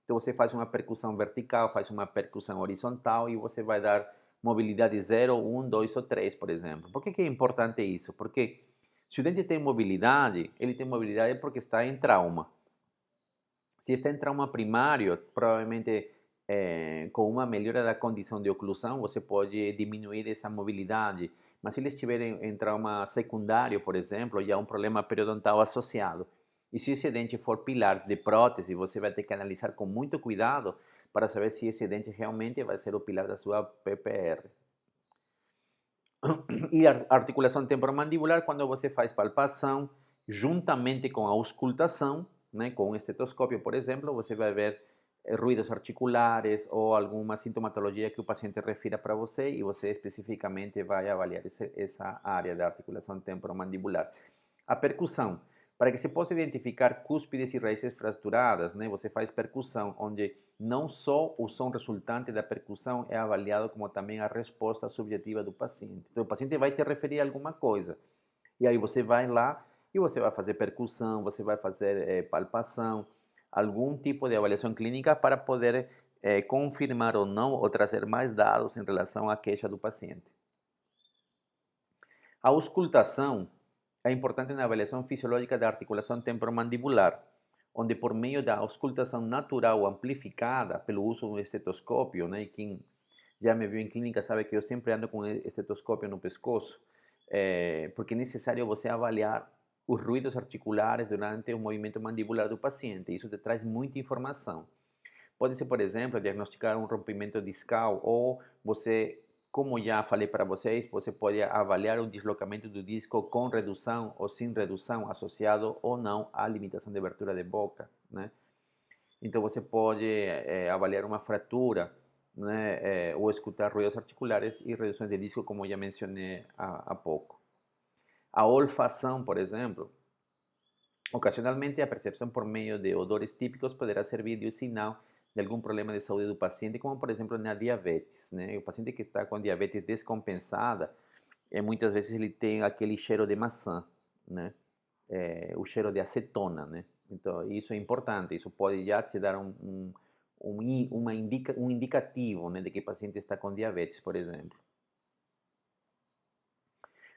Então, você faz uma percussão vertical, faz uma percussão horizontal e você vai dar mobilidade 0, 1, 2 ou 3, por exemplo. Por que é importante isso? Porque se o dente tem mobilidade, ele tem mobilidade porque está em trauma. Se está em trauma primário, provavelmente com uma melhora da condição de oclusão, você pode diminuir essa mobilidade. Mas se ele estiver em trauma secundário, por exemplo, já há um problema periodontal associado. E se esse dente for pilar de prótese, você vai ter que analisar com muito cuidado para saber se esse dente realmente vai ser o pilar da sua PPR. E a articulação temporomandibular, quando você faz palpação, juntamente com a auscultação, né, com um estetoscópio, por exemplo, você vai ver ruídos articulares ou alguma sintomatologia que o paciente refira para você e você especificamente vai avaliar essa área da articulação temporomandibular. A percussão, para que se possa identificar cúspides e raízes fraturadas, né, você faz percussão, onde não só o som resultante da percussão é avaliado, como também a resposta subjetiva do paciente. Então, o paciente vai te referir a alguma coisa, e aí você vai lá e você vai fazer percussão, você vai fazer palpação, algum tipo de avaliação clínica para poder confirmar ou não, ou trazer mais dados em relação à queixa do paciente. A auscultação é importante na avaliação fisiológica da articulação temporomandibular, onde por meio da auscultação natural amplificada pelo uso do estetoscópio, né? E quem já me viu em clínica sabe que eu sempre ando com estetoscópio no pescoço, porque é necessário você avaliar os ruídos articulares durante o movimento mandibular do paciente. Isso te traz muita informação. Pode ser, por exemplo, diagnosticar um rompimento discal ou você, como já falei para vocês, você pode avaliar o deslocamento do disco com redução ou sem redução, associado ou não à limitação de abertura de boca, né? Então você pode avaliar uma fratura, né, ou escutar ruídos articulares e reduções de disco, como já mencionei há pouco. A olfação, por exemplo, ocasionalmente a percepção por meio de odores típicos poderá servir de sinal de algum problema de saúde do paciente, como por exemplo na diabetes, né? O paciente que está com diabetes descompensada, muitas vezes ele tem aquele cheiro de maçã, né? O cheiro de acetona, né? Então isso é importante, isso pode já te dar um indicativo, né, de que o paciente está com diabetes, por exemplo.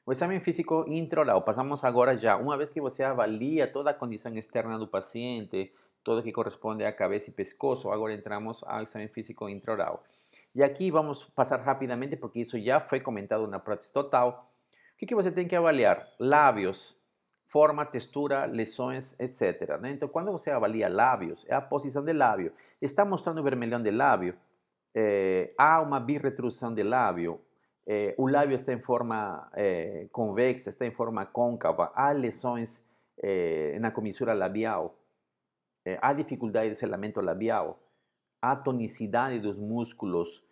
O exame físico intraoral, passamos agora já, uma vez que você avalia toda a condição externa do paciente, tudo que corresponde à cabeça e pescoço, agora entramos ao exame físico intraoral. E aqui vamos passar rapidamente, porque isso já foi comentado na prótese total. O que você tem que avaliar? Lábios, forma, textura, lesões, etc, né? Então, quando você avalia lábios, é a posição do lábio. Está mostrando o vermelhão do lábio? Há uma birretrusão de lábio? O lábio está em forma convexa, está em forma côncava, há lesões na comissura labial, há dificuldade de selamento labial, há tonicidade dos músculos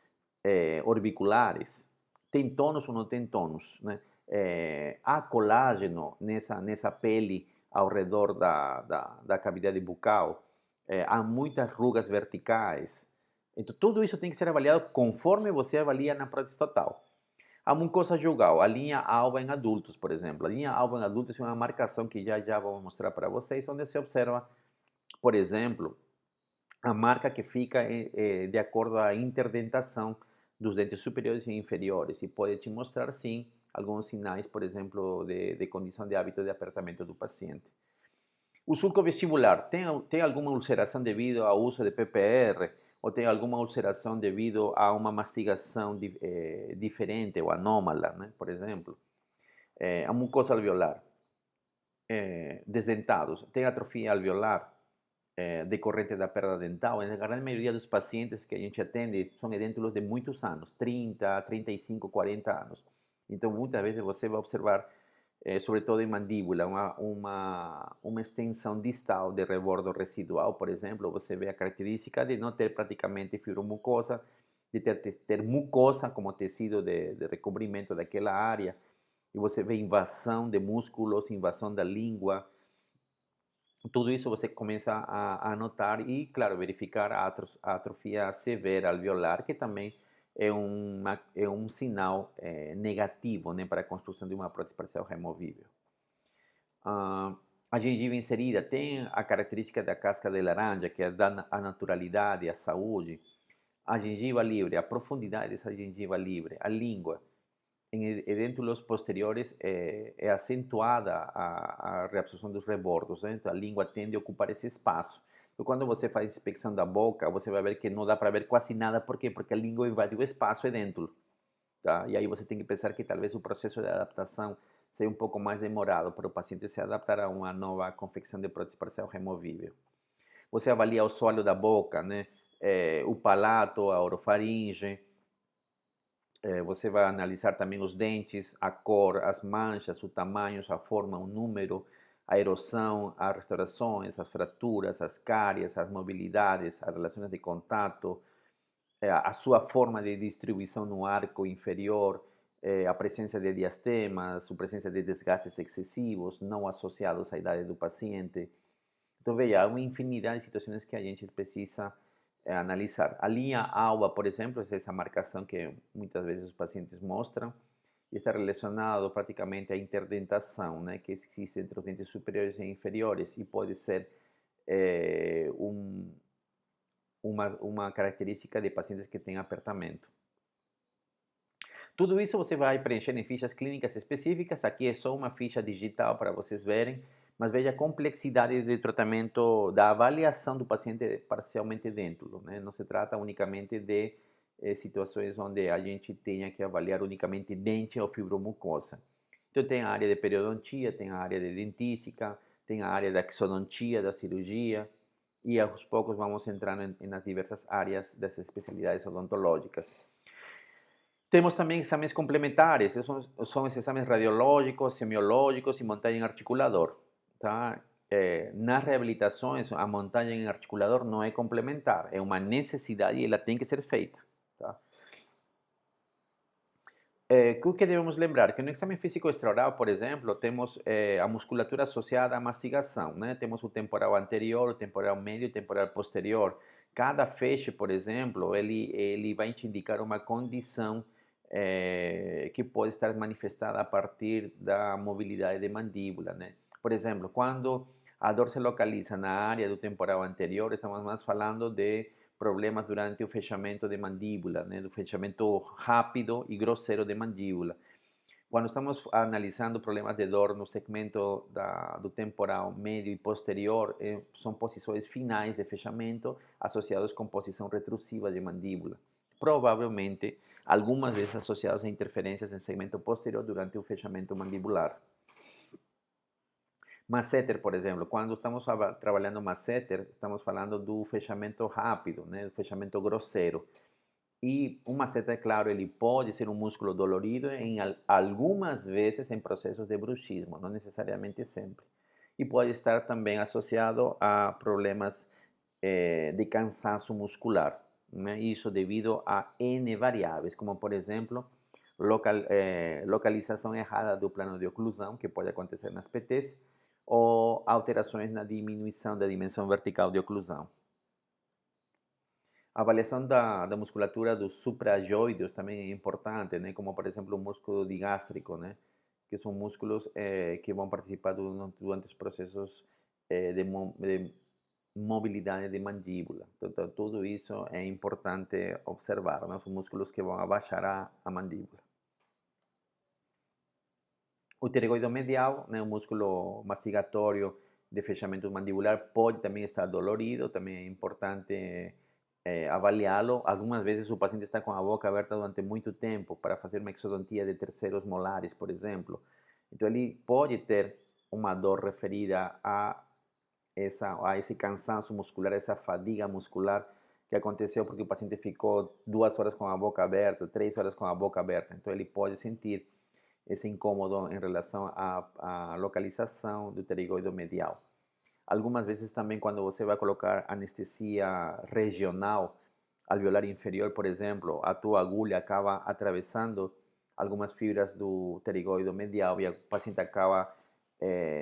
orbiculares, tem tônus ou não tem tônus, né? Há colágeno nessa pele ao redor da cavidade bucal, há muitas rugas verticais. Então, tudo isso tem que ser avaliado conforme você avalia na prótese total. A mucosa jugal, a linha alva em adultos, por exemplo. A linha alva em adultos é uma marcação que já vou mostrar para vocês, onde se observa, por exemplo, a marca que fica de acordo à interdentação dos dentes superiores e inferiores e pode te mostrar, sim, alguns sinais, por exemplo, de condição de hábito de apertamento do paciente. O sulco vestibular, tem alguma ulceração devido ao uso de PPR ou tem alguma ulceração devido a uma mastigação diferente ou anômala, né? Por exemplo, a mucosa alveolar, desdentados, tem atrofia alveolar decorrente da perda dental. Na grande maioria dos pacientes que a gente atende são edêntulos de muitos anos, 30, 35, 40 anos. Então, muitas vezes você vai observar sobretudo em mandíbula, uma extensão distal de rebordo residual, por exemplo, você vê a característica de não ter praticamente fibromucosa, de ter mucosa como tecido de recobrimento daquela área, e você vê invasão de músculos, invasão da língua, tudo isso você começa a notar e, claro, verificar a atrofia severa alveolar, que também é um sinal negativo, né, para a construção de uma prótese parcial removível. Ah, a gengiva inserida tem a característica da casca de laranja, que é dá a naturalidade, a saúde. A gengiva livre, a profundidade dessa gengiva livre, a língua. Em edêntulos posteriores é acentuada a reabsorção dos rebordos, né? Então a língua tende a ocupar esse espaço. Então, quando você faz inspeção da boca, você vai ver que não dá para ver quase nada. Por quê? Porque a língua invadiu o espaço edêntulo. Tá? E aí você tem que pensar que talvez o processo de adaptação seja um pouco mais demorado para o paciente se adaptar a uma nova confecção de prótese parcial removível. Você avalia o soalho da boca, né? O palato, a orofaringe. Você vai analisar também os dentes, a cor, as manchas, o tamanho, a forma, o número, a erosão, as restaurações, as fraturas, as cáries, as mobilidades, as relações de contato, a sua forma de distribuição no arco inferior, a presença de diastemas, a presença de desgastes excessivos não associados à idade do paciente. Então, veja, há uma infinidade de situações que a gente precisa analisar. A linha alba, por exemplo, é essa marcação que muitas vezes os pacientes mostram e está relacionado praticamente à interdentação, né, que existe entre os dentes superiores e inferiores e pode ser eh, um, uma característica de pacientes que têm apertamento. Tudo isso você vai preencher em fichas clínicas específicas. Aqui é só uma ficha digital para vocês verem, mas veja a complexidade do tratamento, da avaliação do paciente parcialmente dêntulo, né? Não se trata unicamente de situações onde a gente tenha que avaliar unicamente dente ou fibromucosa. Então tem a área de periodontia, tem a área de dentística, tem a área da exodontia, da cirurgia, e aos poucos vamos entrando nas diversas áreas dessas especialidades odontológicas. Temos também exames complementares, são os exames radiológicos, semiológicos e montagem em articulador. Tá? Nas reabilitações, a montagem em articulador não é complementar, é uma necessidade e ela tem que ser feita. Tá? O que devemos lembrar? Que no exame físico extraoral, por exemplo, temos a musculatura associada à mastigação, né? Temos o temporal anterior, o temporal médio e o temporal posterior. Cada feixe, por exemplo, ele vai te indicar uma condição que pode estar manifestada a partir da mobilidade de mandíbula, né? Por exemplo, quando a dor se localiza na área do temporal anterior, estamos mais falando de problemas durante o fechamento de mandíbula, né, do fechamento rápido e grosseiro de mandíbula. Quando estamos analisando problemas de dor no segmento do temporal médio e posterior, são posições finais de fechamento associados com posição retrusiva de mandíbula. Provavelmente, algumas vezes associadas a interferências em segmento posterior durante o fechamento mandibular. Masseter, por exemplo, quando estamos trabalhando masseter, estamos falando do fechamento rápido, né, do fechamento grosseiro. E o masseter, claro, ele pode ser um músculo dolorido em algumas vezes em processos de bruxismo, não necessariamente sempre. E pode estar também associado a problemas de cansaço muscular, né? Isso devido a N variáveis, como por exemplo, localização errada do plano de oclusão, que pode acontecer nas PTs, ou alterações na diminuição da dimensão vertical de oclusão. A avaliação da musculatura dos suprajóideos também é importante, né? Como por exemplo o músculo digástrico, né? Que são músculos que vão participar durante os processos de mobilidade de mandíbula. Então, tudo isso é importante observar, né? Os músculos que vão abaixar a mandíbula. O pterygoide medial, né, o músculo mastigatório de fechamento mandibular, pode também estar dolorido, também é importante avaliá-lo. Algumas vezes o paciente está com a boca aberta durante muito tempo para fazer uma exodontia de terceiros molares, por exemplo. Então, ele pode ter uma dor referida a esse cansaço muscular, essa fadiga muscular que aconteceu porque o paciente ficou 2 horas com a boca aberta, 3 horas com a boca aberta. Então, ele pode sentir esse incômodo em relação à localização do pterigoide medial. Algumas vezes também quando você vai colocar anestesia regional alveolar inferior, por exemplo, a tua agulha acaba atravessando algumas fibras do pterigoide medial e o paciente acaba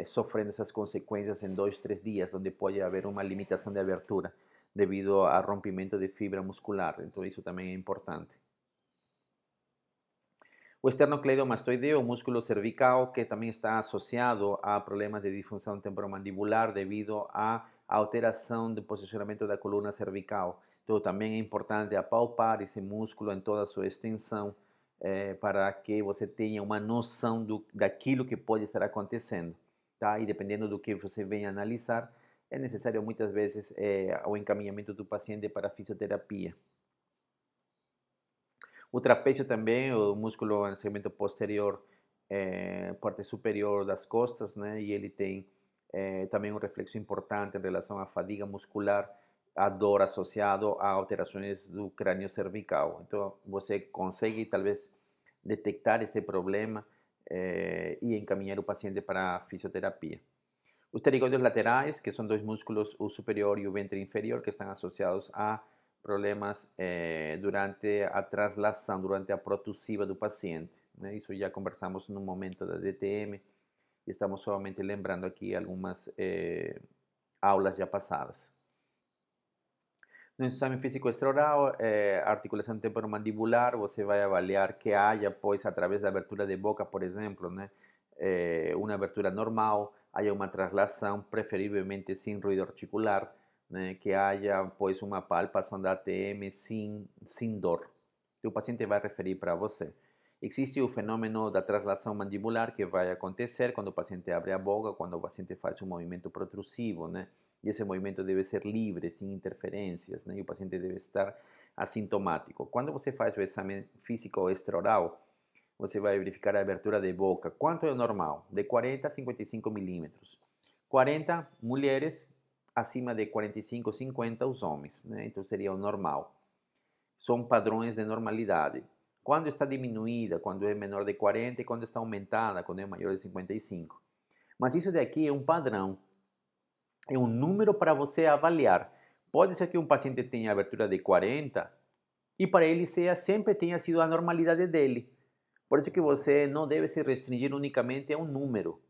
sofrendo essas consequências em 2, 3 dias, onde pode haver uma limitação de abertura devido a rompimento de fibra muscular. Então isso também é importante. O esternocleidomastoideo, o músculo cervical, que também está associado a problemas de disfunção temporomandibular devido à alteração do posicionamento da coluna cervical. Então, também é importante apalpar esse músculo em toda a sua extensão para que você tenha uma noção daquilo que pode estar acontecendo. Tá? E dependendo do que você venha analisar, é necessário muitas vezes o encaminhamento do paciente para a fisioterapia. O trapézio também, o músculo no segmento posterior, parte superior das costas, né? E ele tem também um reflexo importante em relação à fadiga muscular, a dor associado a alterações do crânio cervical. Então, você consegue talvez detectar este problema e encaminhar o paciente para a fisioterapia. Os pterigoides laterais, que são dois músculos, o superior e o ventre inferior, que estão associados a problemas durante a translação, durante a protusiva do paciente. Né? Isso já conversamos no momento da DTM, e estamos somente lembrando aqui algumas aulas já passadas. No exame físico extraoral, articulação temporomandibular, você vai avaliar que haja, pois, através da abertura de boca, por exemplo, né, uma abertura normal, haja uma translação, preferivelmente sem ruído articular, né, que haja, pois, uma palpação da ATM sem dor. O paciente vai referir para você. Existe o fenômeno da translação mandibular que vai acontecer quando o paciente abre a boca, quando o paciente faz um movimento protrusivo, né? E esse movimento deve ser livre, sem interferências, né? E o paciente deve estar assintomático. Quando você faz o exame físico extraoral, você vai verificar a abertura de boca. Quanto é o normal? De 40 a 55 milímetros. 40 mulheres, acima de 45, 50 os homens, né? Então seria o normal. São padrões de normalidade. Quando está diminuída, quando é menor de 40 e quando está aumentada, quando é maior de 55. Mas isso daqui é um padrão, é um número para você avaliar. Pode ser que um paciente tenha abertura de 40 e para ele sempre tenha sido a normalidade dele. Por isso que você não deve se restringir unicamente a um número.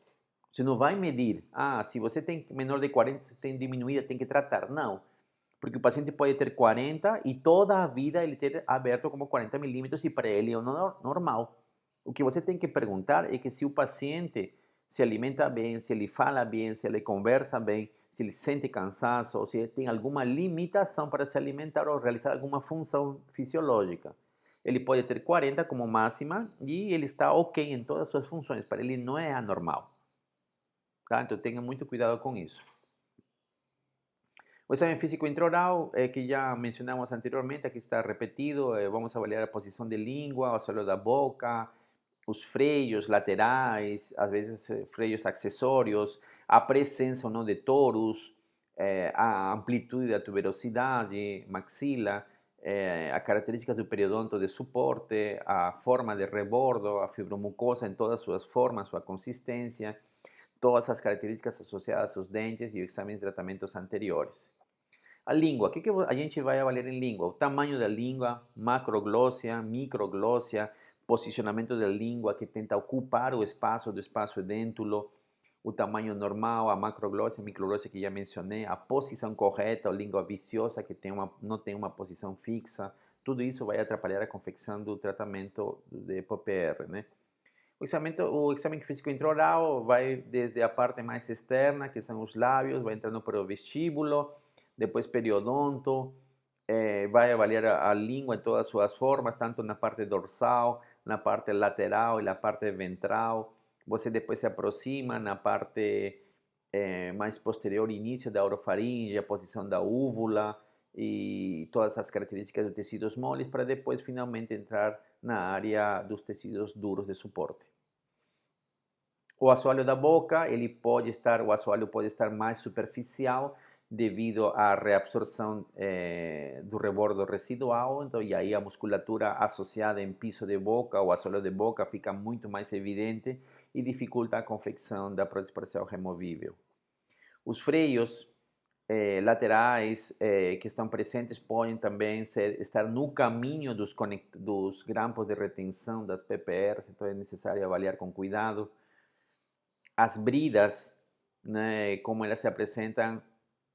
Você não vai medir, se você tem menor de 40, você tem diminuída, tem que tratar. Não. Porque o paciente pode ter 40 e toda a vida ele ter aberto como 40 milímetros e para ele é normal. O que você tem que perguntar é que se o paciente se alimenta bem, se ele fala bem, se ele conversa bem, se ele sente cansaço ou se ele tem alguma limitação para se alimentar ou realizar alguma função fisiológica. Ele pode ter 40 como máxima e ele está ok em todas as suas funções, para ele não é anormal. Tá? Então tenha muito cuidado com isso. O exame físico intraoral, que já mencionamos anteriormente, aqui está repetido, vamos avaliar a posição de língua, o solo da boca, os freios laterais, às vezes freios acessórios, a presença ou não de torus, a amplitude da tuberosidade, maxila, a características do periodonto de suporte, a forma de rebordo, a fibromucosa em todas suas formas, sua consistência, todas as características associadas aos dentes e o exame de tratamentos anteriores. A língua, o que a gente vai avaliar em língua? O tamanho da língua, macroglossia, microglossia, posicionamento da língua que tenta ocupar o espaço do espaço edêntulo, o tamanho normal, a macroglossia, microglossia que já mencionei, a posição correta, a língua viciosa que não tem uma posição fixa, tudo isso vai atrapalhar a confecção do tratamento de PPR, né? O exame físico intraoral vai desde a parte mais externa, que são os lábios, vai entrando para o vestíbulo, Depois periodonto, vai avaliar a língua em todas as suas formas, tanto na parte dorsal, na parte lateral e na parte ventral. Você depois se aproxima na parte mais posterior, início da orofaringe, a posição da úvula e todas as características dos tecidos moles, para depois finalmente entrar na área dos tecidos duros de suporte. O assoalho da boca, o assoalho pode estar mais superficial devido à reabsorção do rebordo residual, então, e aí a musculatura associada em piso de boca ou assoalho de boca fica muito mais evidente e dificulta a confecção da prótese parcial removível. Os freios laterais que estão presentes podem também estar no caminho dos grampos de retenção das PPRs, então é necessário avaliar com cuidado. As bridas, né, como elas se apresentam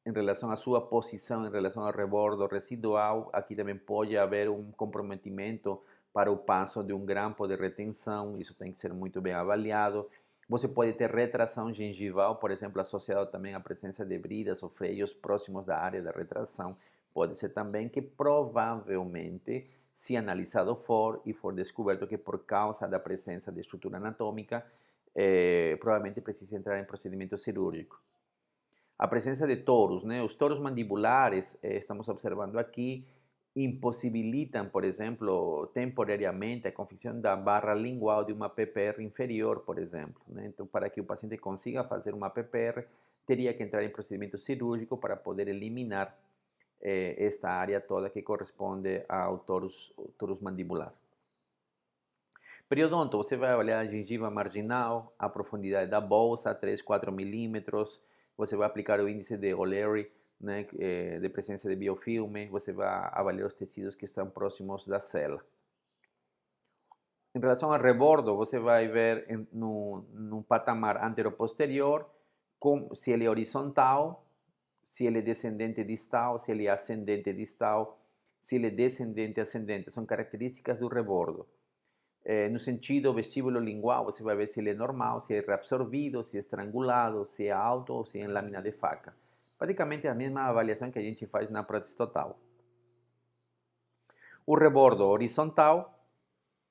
em relação à sua posição, em relação ao rebordo residual, aqui também pode haver um comprometimento para o passo de um grampo de retenção, isso tem que ser muito bem avaliado. Você pode ter retração gengival, por exemplo, associado também à presença de bridas ou freios próximos da área da retração. Pode ser também que provavelmente, se analisado for e for descoberto que por causa da presença de estrutura anatômica, provavelmente precisa entrar em procedimento cirúrgico. A presença de toros, né? Os toros mandibulares, estamos observando aqui, impossibilitam, por exemplo, temporariamente a confecção da barra lingual de uma PPR inferior, por exemplo, né? Então, para que o paciente consiga fazer uma PPR, teria que entrar em procedimento cirúrgico para poder eliminar esta área toda que corresponde ao torus mandibular. Periodonto, você vai avaliar a gengiva marginal, a profundidade da bolsa, 3, 4 milímetros. Você vai aplicar o índice de O'Leary, né, de presença de biofilme. Você vai avaliar os tecidos que estão próximos da cela. Em relação ao rebordo, você vai ver num patamar anteroposterior se ele é horizontal, se ele é descendente distal, se ele é ascendente distal, se ele é descendente ascendente. São características do rebordo. No sentido vestíbulo-lingual, você vai ver se ele é normal, se é reabsorvido, se é estrangulado, se é alto ou se é em lâmina de faca. Praticamente a mesma avaliação que a gente faz na prótese total. O rebordo horizontal,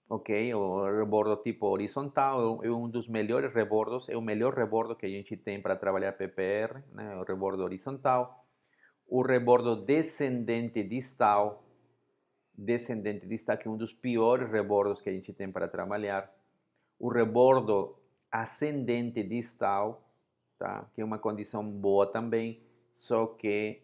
ok? O rebordo tipo horizontal é um dos melhores rebordos, é o melhor rebordo que a gente tem para trabalhar PPR, né? O rebordo horizontal. O rebordo descendente distal, que é um dos piores rebordos que a gente tem para trabalhar. O rebordo ascendente distal, tá? Que é uma condição boa também, só que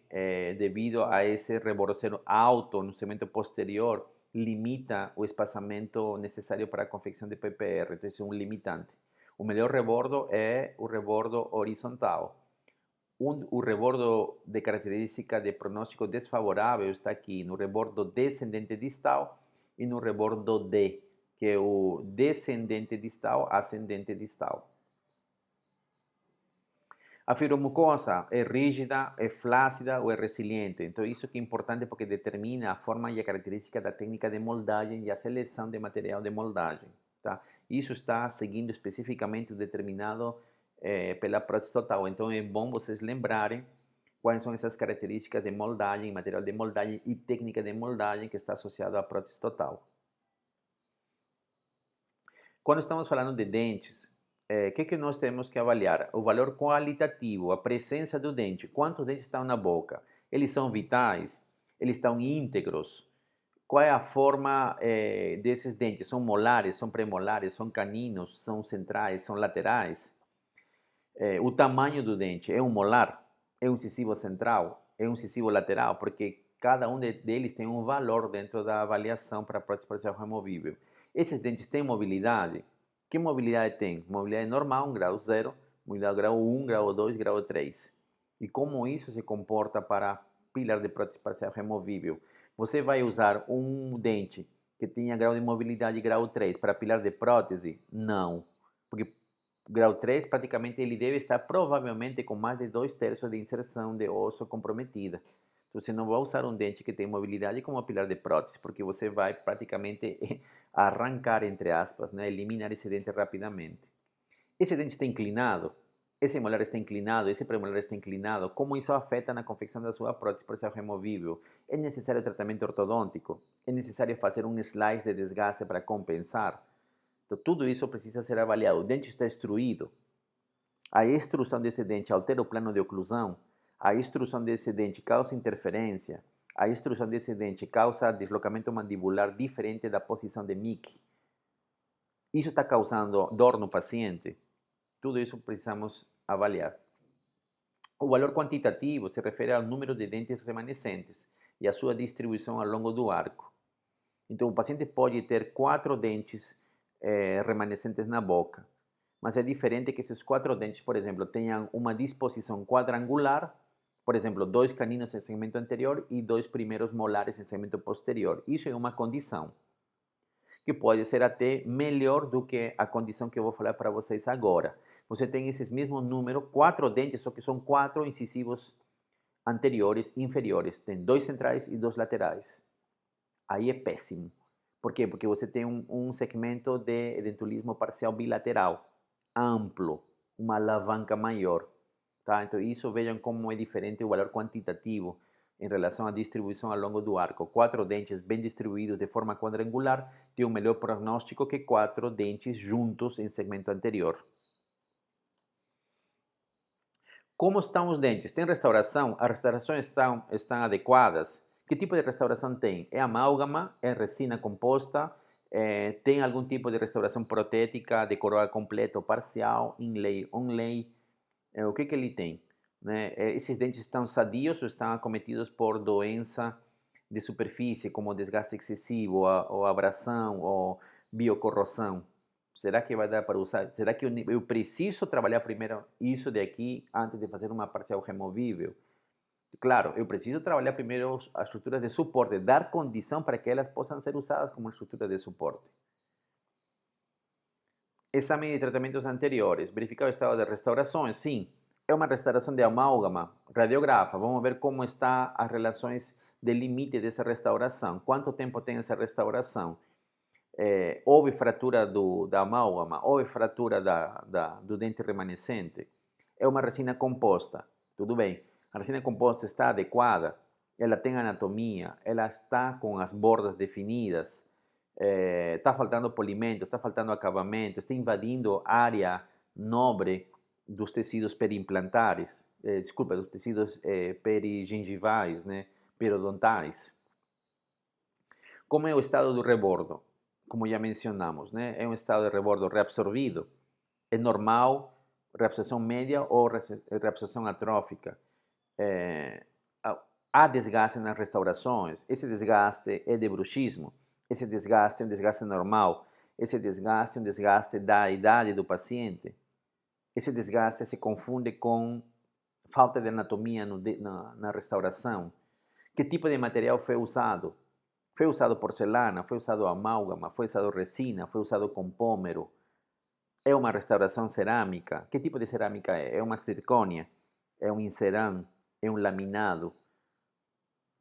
devido a esse rebordo ser alto no segmento posterior, limita o espaçamento necessário para a confecção de PPR, então isso é um limitante. O melhor rebordo é o rebordo horizontal. O rebordo de característica de pronóstico desfavorável está aqui no rebordo descendente distal e no rebordo D, que é o descendente distal, ascendente distal. A fibromucosa é rígida, é flácida ou é resiliente. Então, isso que é importante porque determina a forma e a característica da técnica de moldagem e a seleção de material de moldagem. Tá? Isso está seguindo especificamente determinado pela prótese total. Então, é bom vocês lembrarem quais são essas características de moldagem, material de moldagem e técnica de moldagem que está associado à prótese total. Quando estamos falando de dentes, o que nós temos que avaliar? O valor qualitativo, a presença do dente. Quantos dentes estão na boca? Eles são vitais? Eles estão íntegros? Qual é a forma desses dentes? São molares, são premolares, são caninos, são centrais, são laterais? O tamanho do dente é um molar? É um incisivo central? É um incisivo lateral? Porque cada um deles tem um valor dentro da avaliação para a prótese parcial removível. Esses dentes têm mobilidade? Que mobilidade tem? Mobilidade normal, grau 0, mobilidade grau 1, grau 2, grau 3. E como isso se comporta para pilar de prótese parcial removível? Você vai usar um dente que tenha grau de mobilidade grau 3 para pilar de prótese? Não, porque grau 3 praticamente ele deve estar provavelmente com mais de 2/3 de inserção de osso comprometida. Então, você não vai usar um dente que tem mobilidade como pilar de prótese, porque você vai praticamente arrancar, entre aspas, né? Eliminar esse dente rapidamente. Esse dente está inclinado? esse molar está inclinado, esse premolar está inclinado, como isso afeta na confecção da sua prótese parcial removível? É necessário tratamento ortodôntico? É necessário fazer um slice de desgaste para compensar? Então, tudo isso precisa ser avaliado. O dente está extruído. A extrusão desse dente altera o plano de oclusão? A extrusão desse dente causa interferência? A extrusão desse dente causa deslocamento mandibular diferente da posição de Mickey? Isso está causando dor no paciente? Tudo isso precisamos avaliar. O valor quantitativo se refere ao número de dentes remanescentes e à sua distribuição ao longo do arco. Então, o paciente pode ter 4 dentes remanescentes na boca, mas é diferente que esses 4 dentes, por exemplo, tenham uma disposição quadrangular, por exemplo, 2 caninos em segmento anterior e 2 primeiros molares em segmento posterior. Isso é uma condição que pode ser até melhor do que a condição que eu vou falar para vocês agora. Você tem esses mesmos números, 4 dentes, só que são 4 incisivos anteriores e inferiores. Tem 2 centrais e 2 laterais. Aí é péssimo. Por quê? Porque você tem um segmento de dentulismo parcial bilateral, amplo, uma alavanca maior. Tá? Então, isso vejam como é diferente o valor quantitativo em relação à distribuição ao longo do arco. 4 dentes bem distribuídos de forma quadrangular têm um melhor prognóstico que 4 dentes juntos em segmento anterior. Como estão os dentes? Tem restauração? As restaurações estão adequadas? Que tipo de restauração tem? É amálgama? É resina composta? Tem algum tipo de restauração protética de coroa completa ou parcial? Inlay, onlay? O que ele tem? Né? Esses dentes estão sadios ou estão acometidos por doença de superfície, como desgaste excessivo, ou abração, ou biocorrosão? Será que vai dar para usar? Será que eu preciso trabalhar primeiro isso daqui antes de fazer uma parcial removível? Claro, eu preciso trabalhar primeiro as estruturas de suporte, dar condição para que elas possam ser usadas como estrutura de suporte. Exame de tratamentos anteriores, verificar o estado de restaurações, sim. É uma restauração de amálgama, radiografa, vamos ver como estão as relações de limite dessa restauração, quanto tempo tem essa restauração. Houve fratura da amálgama, houve fratura do dente remanescente. É uma resina composta, tudo bem. A resina composta está adequada, ela tem anatomia, ela está com as bordas definidas, está faltando polimento, está faltando acabamento, está invadindo área nobre dos tecidos periimplantares, desculpa, dos tecidos perigengivais, né, periodontais. Como é o estado do rebordo? Como já mencionamos, né? É um estado de rebordo reabsorvido. É normal, reabsorção média ou reabsorção atrófica. Há desgaste nas restaurações. Esse desgaste é de bruxismo. Esse desgaste é um desgaste normal. Esse desgaste é um desgaste da idade do paciente. Esse desgaste se confunde com falta de anatomia na restauração. Que tipo de material foi usado? Foi usado porcelana, foi usado amálgama, foi usado resina, foi usado compômero. É uma restauração cerâmica. Que tipo de cerâmica é? É uma zircônia? É um inceram? É um laminado?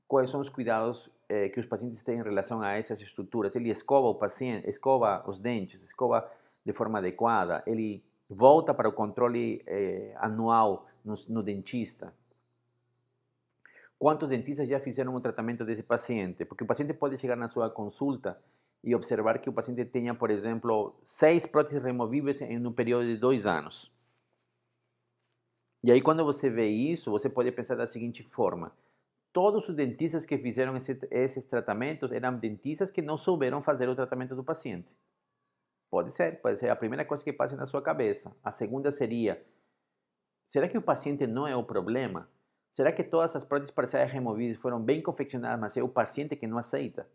Quais são os cuidados que os pacientes têm em relação a essas estruturas? Ele escova o paciente, escova os dentes, escova de forma adequada, ele volta para o controle anual no dentista. Quantos dentistas já fizeram o tratamento desse paciente? Porque o paciente pode chegar na sua consulta e observar que o paciente tenha, por exemplo, 6 próteses removíveis em um período de 2 anos. E aí, quando você vê isso, você pode pensar da seguinte forma: todos os dentistas que fizeram esses tratamentos eram dentistas que não souberam fazer o tratamento do paciente. Pode ser a primeira coisa que passa na sua cabeça. A segunda seria: será que o paciente não é o problema? Será que todas as próteses parciais removíveis foram bem confeccionadas, mas é o paciente que não aceita?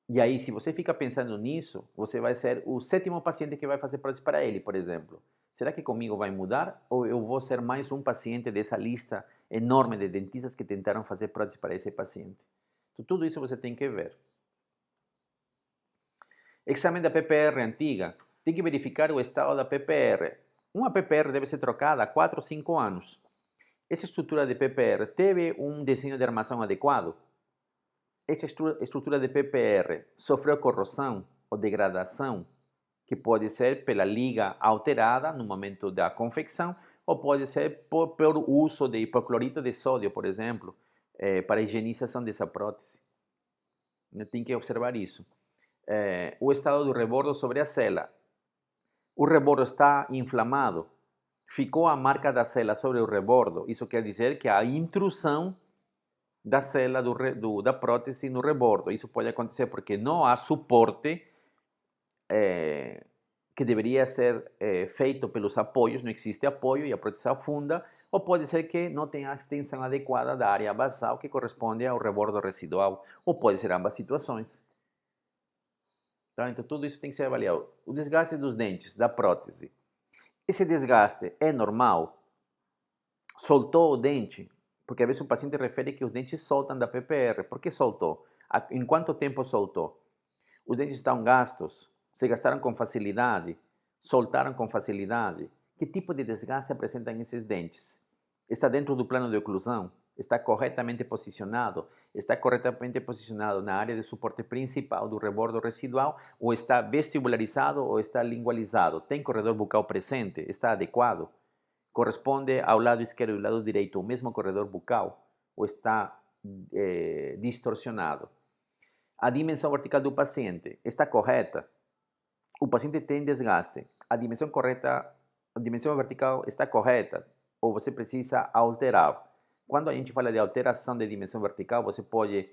E aí, se você fica pensando nisso, você vai ser o 7º paciente que vai fazer prótese para ele, por exemplo. Será que comigo vai mudar ou eu vou ser mais um paciente dessa lista enorme de dentistas que tentaram fazer prótese para esse paciente? Então, tudo isso você tem que ver. Exame da PPR antiga. Tem que verificar o estado da PPR. Uma PPR deve ser trocada a 4 ou 5 anos. Essa estrutura de PPR teve um desenho de armação adequado? Essa estrutura de PPR sofreu corrosão ou degradação? que pode ser pela liga alterada no momento da confecção, ou pode ser por uso de hipoclorito de sódio, por exemplo, para a higienização dessa prótese. Tem que observar isso. O estado do rebordo sobre a cela. O rebordo está inflamado, ficou a marca da cela sobre o rebordo. Isso quer dizer que há intrusão da cela da prótese no rebordo. Isso pode acontecer porque não há suporte que deveria ser feito pelos apoios, não existe apoio e a prótese afunda, ou pode ser que não tenha a extensão adequada da área basal que corresponde ao rebordo residual, ou pode ser ambas situações. Tá? Então, tudo isso tem que ser avaliado. O desgaste dos dentes, da prótese. Esse desgaste é normal? Soltou o dente? Porque às vezes o paciente refere que os dentes soltam da PPR. Por que soltou? Em quanto tempo soltou? Os dentes estão gastos? Se gastaram com facilidade? Soltaram com facilidade? Que tipo de desgaste apresentam esses dentes? Está dentro do plano de oclusão? Está corretamente posicionado? Está corretamente posicionado na área de suporte principal do rebordo residual? Ou está vestibularizado ou está lingualizado? Tem corredor bucal presente? Está adequado? Corresponde ao lado esquerdo e ao lado direito o mesmo corredor bucal? Ou está distorsionado? A dimensão vertical do paciente está correta? O paciente tem desgaste. A dimensão correta, a dimensão vertical está correta? Ou você precisa alterar? Quando a gente fala de alteração de dimensão vertical, você pode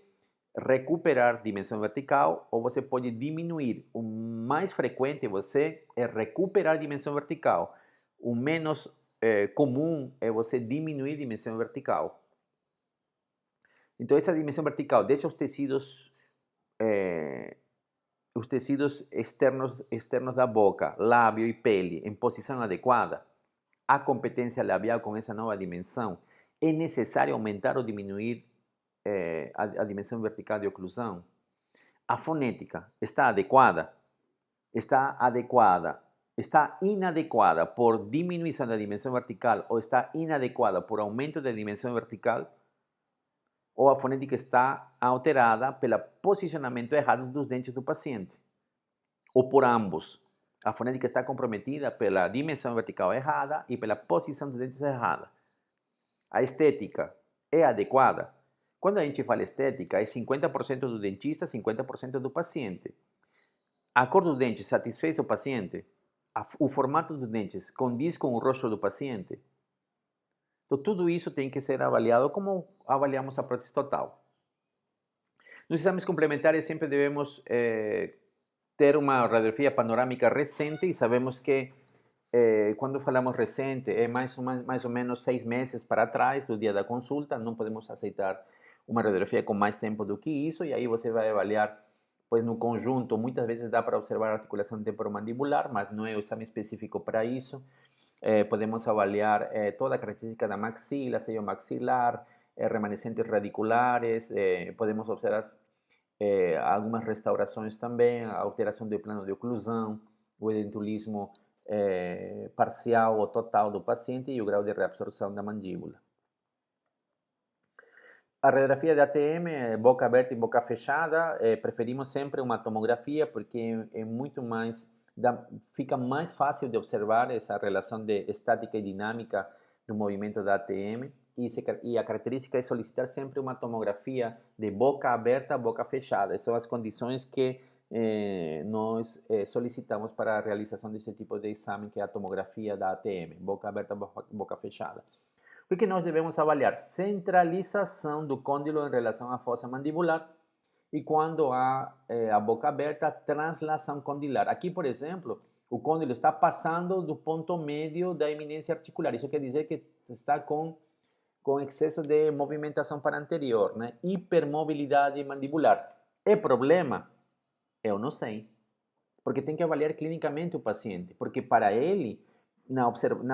recuperar dimensão vertical ou você pode diminuir. O mais frequente você é recuperar dimensão vertical. O menos comum é você diminuir dimensão vertical. Então, essa dimensão vertical deixa os tecidos externos da boca, lábio e pele, em posição adequada. A competência labial com essa nova dimensão. É necessário aumentar ou diminuir a dimensão vertical de oclusão? A fonética está adequada? Está adequada? Está inadequada por diminuição da dimensão vertical ou está inadequada por aumento da dimensão vertical? Ou a fonética está alterada pelo posicionamento errado dos dentes do paciente? Ou por ambos? A fonética está comprometida pela dimensão vertical errada e pela posição dos dentes errada. A estética é adequada? Quando a gente fala estética, é 50% do dentista, 50% do paciente. A cor dos dentes satisfez o paciente? O formato dos dentes condiz com o rosto do paciente? Então, tudo isso tem que ser avaliado como avaliamos a prótese total. Nos exames complementares sempre devemos ter uma radiografia panorâmica recente e sabemos que quando falamos recente é mais ou menos 6 meses para trás do dia da consulta, não podemos aceitar uma radiografia com mais tempo do que isso e aí você vai avaliar pois no conjunto, muitas vezes dá para observar a articulação temporomandibular, mas não é o exame específico para isso. Podemos avaliar toda a característica da maxila, sello maxilar, remanescentes radiculares, podemos observar algumas restaurações também, a alteração do plano de oclusão, o edentulismo parcial ou total do paciente e o grau de reabsorção da mandíbula. A radiografia de ATM, boca aberta e boca fechada, preferimos sempre uma tomografia porque é muito mais, fica mais fácil de observar essa relação de estática e dinâmica do movimento da ATM e a característica é solicitar sempre uma tomografia de boca aberta, boca fechada. Essas são as condições que nós solicitamos para a realização desse tipo de exame, que é a tomografia da ATM, boca aberta, boca fechada. Porque nós devemos avaliar centralização do côndilo em relação à fossa mandibular e quando há a boca aberta, translação condilar. Aqui, por exemplo, o côndilo está passando do ponto médio da eminência articular. Isso quer dizer que está com excesso de movimentação para anterior, né? Hipermobilidade mandibular. É problema? Eu não sei. Porque tem que avaliar clinicamente o paciente. Porque para ele na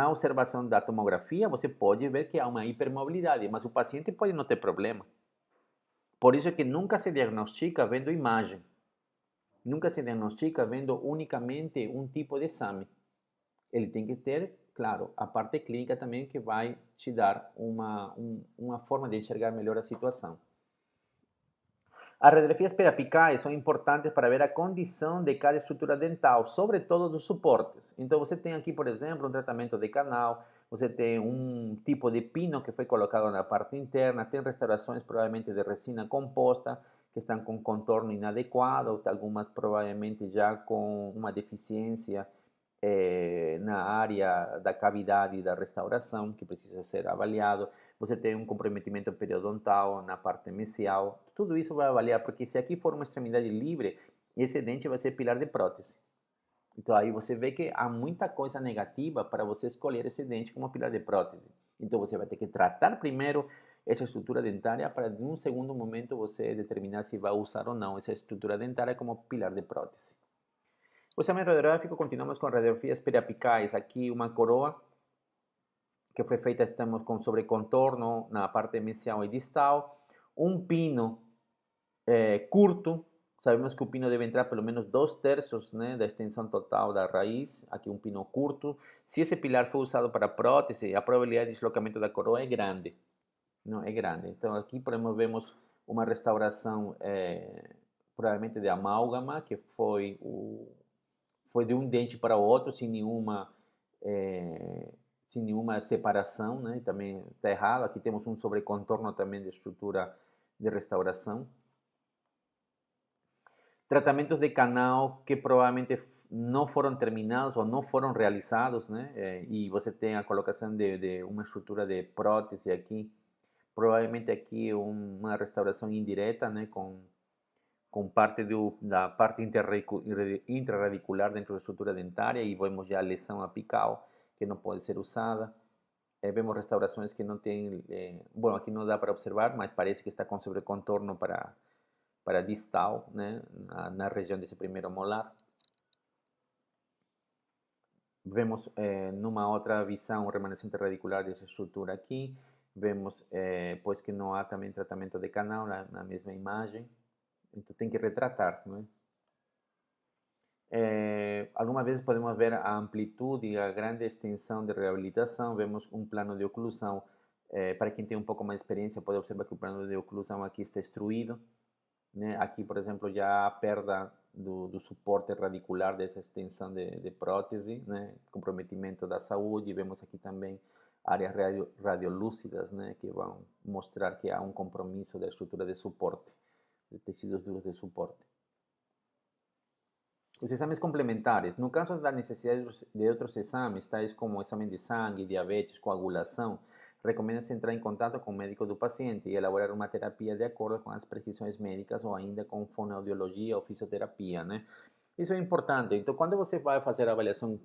observação da tomografia, você pode ver que há uma hipermobilidade, mas o paciente pode não ter problema. Por isso é que nunca se diagnostica vendo imagem. Nunca se diagnostica vendo unicamente um tipo de exame. Ele tem que ter, claro, a parte clínica também que vai te dar uma forma de enxergar melhor a situação. As radiografias periapicais são importantes para ver a condição de cada estrutura dental, sobretudo dos suportes. Então, você tem aqui, por exemplo, um tratamento de canal, você tem um tipo de pino que foi colocado na parte interna, tem restaurações provavelmente de resina composta, que estão com contorno inadequado, algumas provavelmente já com uma deficiência na área da cavidade e da restauração, que precisa ser avaliado. Você tem um comprometimento periodontal na parte mesial. Tudo isso vai avaliar, porque se aqui for uma extremidade livre, esse dente vai ser pilar de prótese. Então aí você vê que há muita coisa negativa para você escolher esse dente como pilar de prótese. Então você vai ter que tratar primeiro essa estrutura dentária para, em um segundo momento, você determinar se vai usar ou não essa estrutura dentária como pilar de prótese. O exame radiográfico, continuamos com radiografias periapicais. Aqui uma coroa que foi feita, estamos com sobrecontorno na parte mesial e distal. Um pino curto, sabemos que o pino deve entrar pelo menos 2/3, né, da extensão total da raiz. Aqui um pino curto. Se esse pilar foi usado para prótese, a probabilidade de deslocamento da coroa é grande. Não, é grande. Então aqui, por exemplo, vemos uma restauração provavelmente de amálgama, que foi de um dente para o outro sem nenhuma separação, né? Também está errado. Aqui temos um sobrecontorno também de estrutura de restauração. Tratamentos de canal que provavelmente não foram terminados ou não foram realizados, né? E você tem a colocação de uma estrutura de prótese aqui, provavelmente aqui uma restauração indireta, né? Com parte da parte intraradicular dentro da estrutura dentária, e vemos já a lesão apical, que não pode ser usada. Vemos restaurações que não tem, bom, aqui não dá para observar, mas parece que está com sobrecontorno para distal, né, na região desse primeiro molar. Vemos numa outra visão o remanescente radicular dessa estrutura aqui. Vemos, pois, que não há também tratamento de canal na mesma imagem. Então tem que retratar, não é? Algumas vezes podemos ver a amplitude e a grande extensão de reabilitação. Vemos um plano de oclusão. Para quem tem um pouco mais de experiência, pode observar que o plano de oclusão aqui está extruído, né? Aqui, por exemplo, já há perda do suporte radicular dessa extensão de prótese, né? Comprometimento da saúde. Vemos aqui também áreas radiolúcidas, né? Que vão mostrar que há um compromisso da estrutura de suporte, de tecidos duros de suporte. Os exames complementares. No caso da necessidade de outros exames, tais como exame de sangue, diabetes, coagulação, recomenda-se entrar em contato com o médico do paciente e elaborar uma terapia de acordo com as prescrições médicas ou ainda com fonoaudiologia ou fisioterapia, né? Isso é importante. Então, quando você vai fazer a avaliação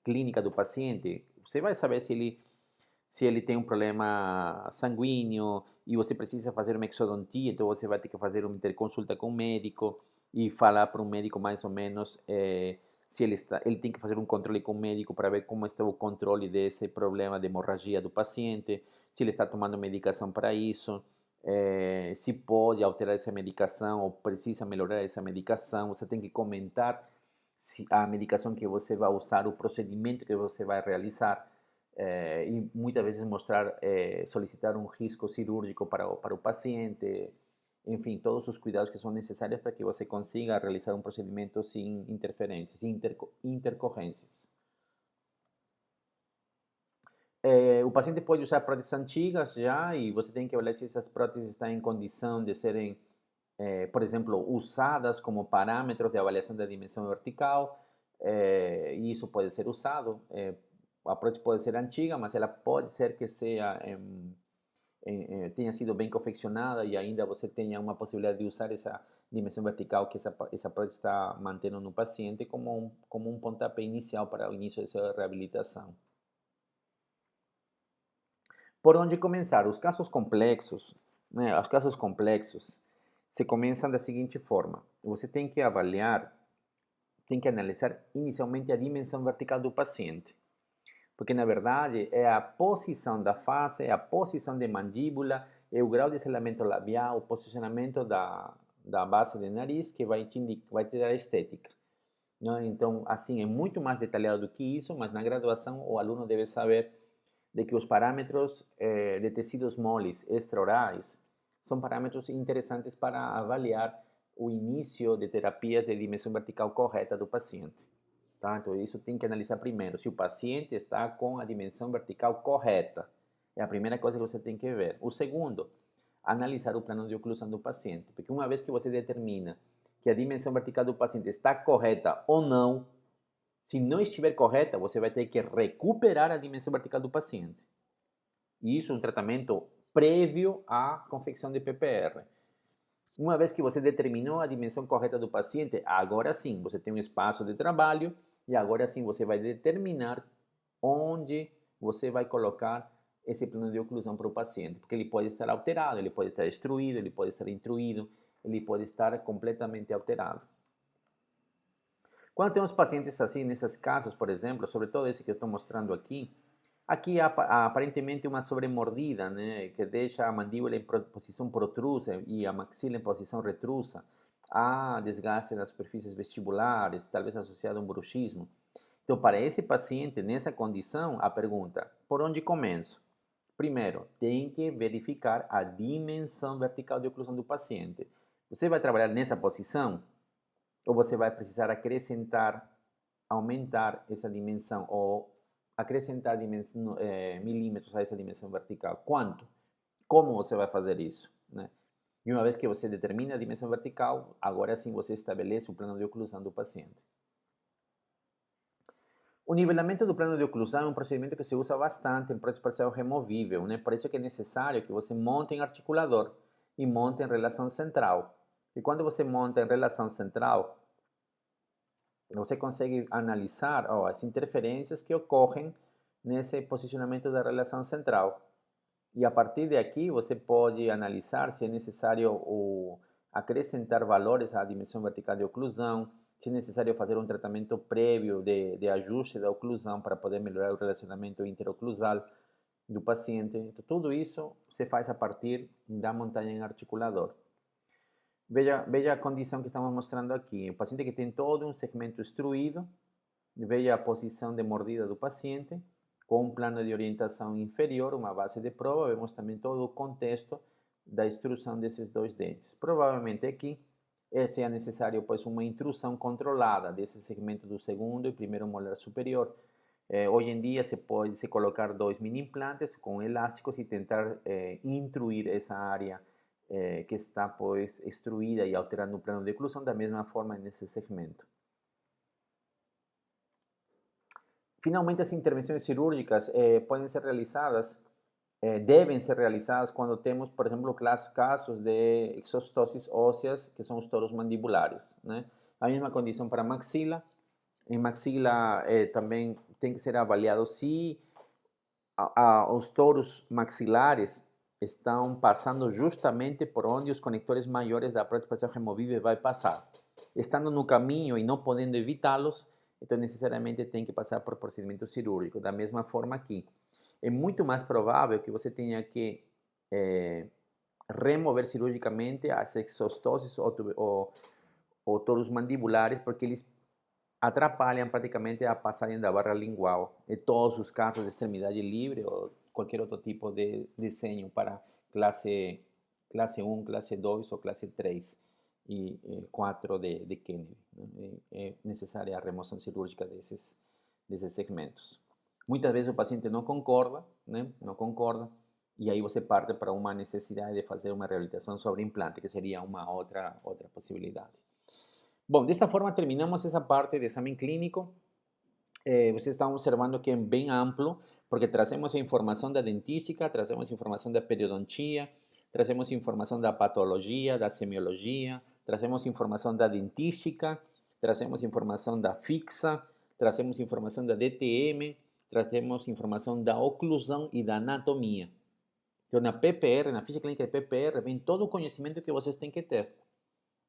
clínica do paciente, você vai saber se ele tem um problema sanguíneo e você precisa fazer uma exodontia, então você vai ter que fazer uma interconsulta com o médico e falar para um médico mais ou menos se ele tem que fazer um controle com o médico para ver como está o controle desse problema de hemorragia do paciente, se ele está tomando medicação para isso, se pode alterar essa medicação ou precisa melhorar essa medicação. Você tem que comentar a medicação que você vai usar, o procedimento que você vai realizar. E muitas vezes mostrar, solicitar um risco cirúrgico para o paciente, enfim, todos os cuidados que são necessários para que você consiga realizar um procedimento sem interferências, sem intercorrências. O paciente pode usar próteses antigas já, e você tem que avaliar se essas próteses estão em condição de serem, por exemplo, usadas como parâmetros de avaliação da dimensão vertical, e isso pode ser usado. A prótese pode ser antiga, mas ela pode ser que tenha sido bem confeccionada e ainda você tenha uma possibilidade de usar essa dimensão vertical que essa prótese está mantendo no paciente como um pontapé inicial para o início da sua reabilitação. Por onde começar? Os casos complexos, né? Os casos complexos se começam da seguinte forma: você tem que avaliar, tem que analisar inicialmente a dimensão vertical do paciente. Porque, na verdade, é a posição da face, é a posição de mandíbula, é o grau de selamento labial, o posicionamento da base do nariz que vai te dar a estética. Né? Então, assim, é muito mais detalhado do que isso, mas na graduação o aluno deve saber de que os parâmetros de tecidos moles extraorais são parâmetros interessantes para avaliar o início de terapias de dimensão vertical correta do paciente. Tá? Então, isso tem que analisar primeiro, se o paciente está com a dimensão vertical correta. É a primeira coisa que você tem que ver. O segundo, analisar o plano de oclusão do paciente, porque uma vez que você determina que a dimensão vertical do paciente está correta ou não, se não estiver correta, você vai ter que recuperar a dimensão vertical do paciente. E isso é um tratamento prévio à confecção de PPR. Uma vez que você determinou a dimensão correta do paciente, agora sim, você tem um espaço de trabalho e agora sim você vai determinar onde você vai colocar esse plano de oclusão para o paciente, porque ele pode estar alterado, ele pode estar destruído, ele pode estar intruído, ele pode estar completamente alterado. Quando temos pacientes assim, nesses casos, por exemplo, sobretudo esse que eu estou mostrando aqui, aqui há aparentemente uma sobremordida, né, que deixa a mandíbula em posição protrusa e a maxila em posição retrusa. Há desgaste nas superfícies vestibulares, talvez associado a um bruxismo. Então, para esse paciente, nessa condição, a pergunta, por onde começo? Primeiro, tem que verificar a dimensão vertical de oclusão do paciente. Você vai trabalhar nessa posição? Ou você vai precisar acrescentar, aumentar essa dimensão ou acrescentar milímetros a essa dimensão vertical? Quanto? Como você vai fazer isso? Né? E uma vez que você determina a dimensão vertical, agora sim você estabelece o plano de oclusão do paciente. O nivelamento do plano de oclusão é um procedimento que se usa bastante em prótese parcial removível, né? Por isso que é necessário que você monte em articulador e monte em relação central. E quando você monta em relação central, você consegue analisar as interferências que ocorrem nesse posicionamento da relação central. E a partir de aqui você pode analisar se é necessário acrescentar valores à dimensão vertical de oclusão, se é necessário fazer um tratamento prévio de ajuste da oclusão para poder melhorar o relacionamento interoclusal do paciente. Então, tudo isso se faz a partir da montagem em articulador. Veja a condição que estamos mostrando aqui. O paciente que tem todo um segmento extruído, veja a posição de mordida do paciente, com um plano de orientação inferior, uma base de prova, vemos também todo o contexto da extrusão desses dois dentes. Provavelmente aqui seja necessário pois, uma intrusão controlada desse segmento do segundo e primeiro molar superior. Hoje em dia se pode se colocar dois mini implantes com elásticos e tentar intruir essa área que está pois extruída e alterando o plano de oclusão da mesma forma nesse segmento. Finalmente, as intervenções cirúrgicas podem ser realizadas, devem ser realizadas quando temos, por exemplo, casos de exostosis ósseas, que são os toros mandibulares. Né? A mesma condição para maxila. Em maxila também tem que ser avaliado se os toros maxilares estão passando justamente por onde os conectores maiores da prótese facial removível vai passar. Estando no caminho e não podendo evitá-los, então necessariamente tem que passar por procedimento cirúrgico. Da mesma forma aqui. É muito mais provável que você tenha que remover cirurgicamente as exostoses ou toros mandibulares, porque eles atrapalham praticamente a passagem da barra lingual em todos os casos de extremidade livre ou qualquer outro tipo de desenho para classe 1, classe 2 ou classe 3 e 4 de Kennedy. É necessária a remoção cirúrgica desses segmentos. Muitas vezes o paciente não concorda, né? Não concorda, e aí você parte para uma necessidade de fazer uma reabilitação sobre implante, que seria uma outra possibilidade. Bom, desta forma terminamos essa parte de exame clínico. Vocês estão observando que é bem amplo, porque trazemos a informação da dentística, trazemos informação da periodontia, trazemos informação da patologia, da semiologia, trazemos informação da dentística, trazemos informação da fixa, trazemos informação da DTM, trazemos informação da oclusão e da anatomia. Então, na PPR, na ficha clínica de PPR, vem todo o conhecimento que vocês têm que ter.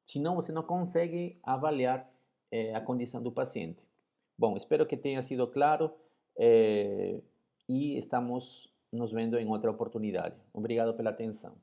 Senão, você não consegue avaliar a condição do paciente. Bom, espero que tenha sido claro e estamos nos vendo em outra oportunidade. Obrigado pela atenção.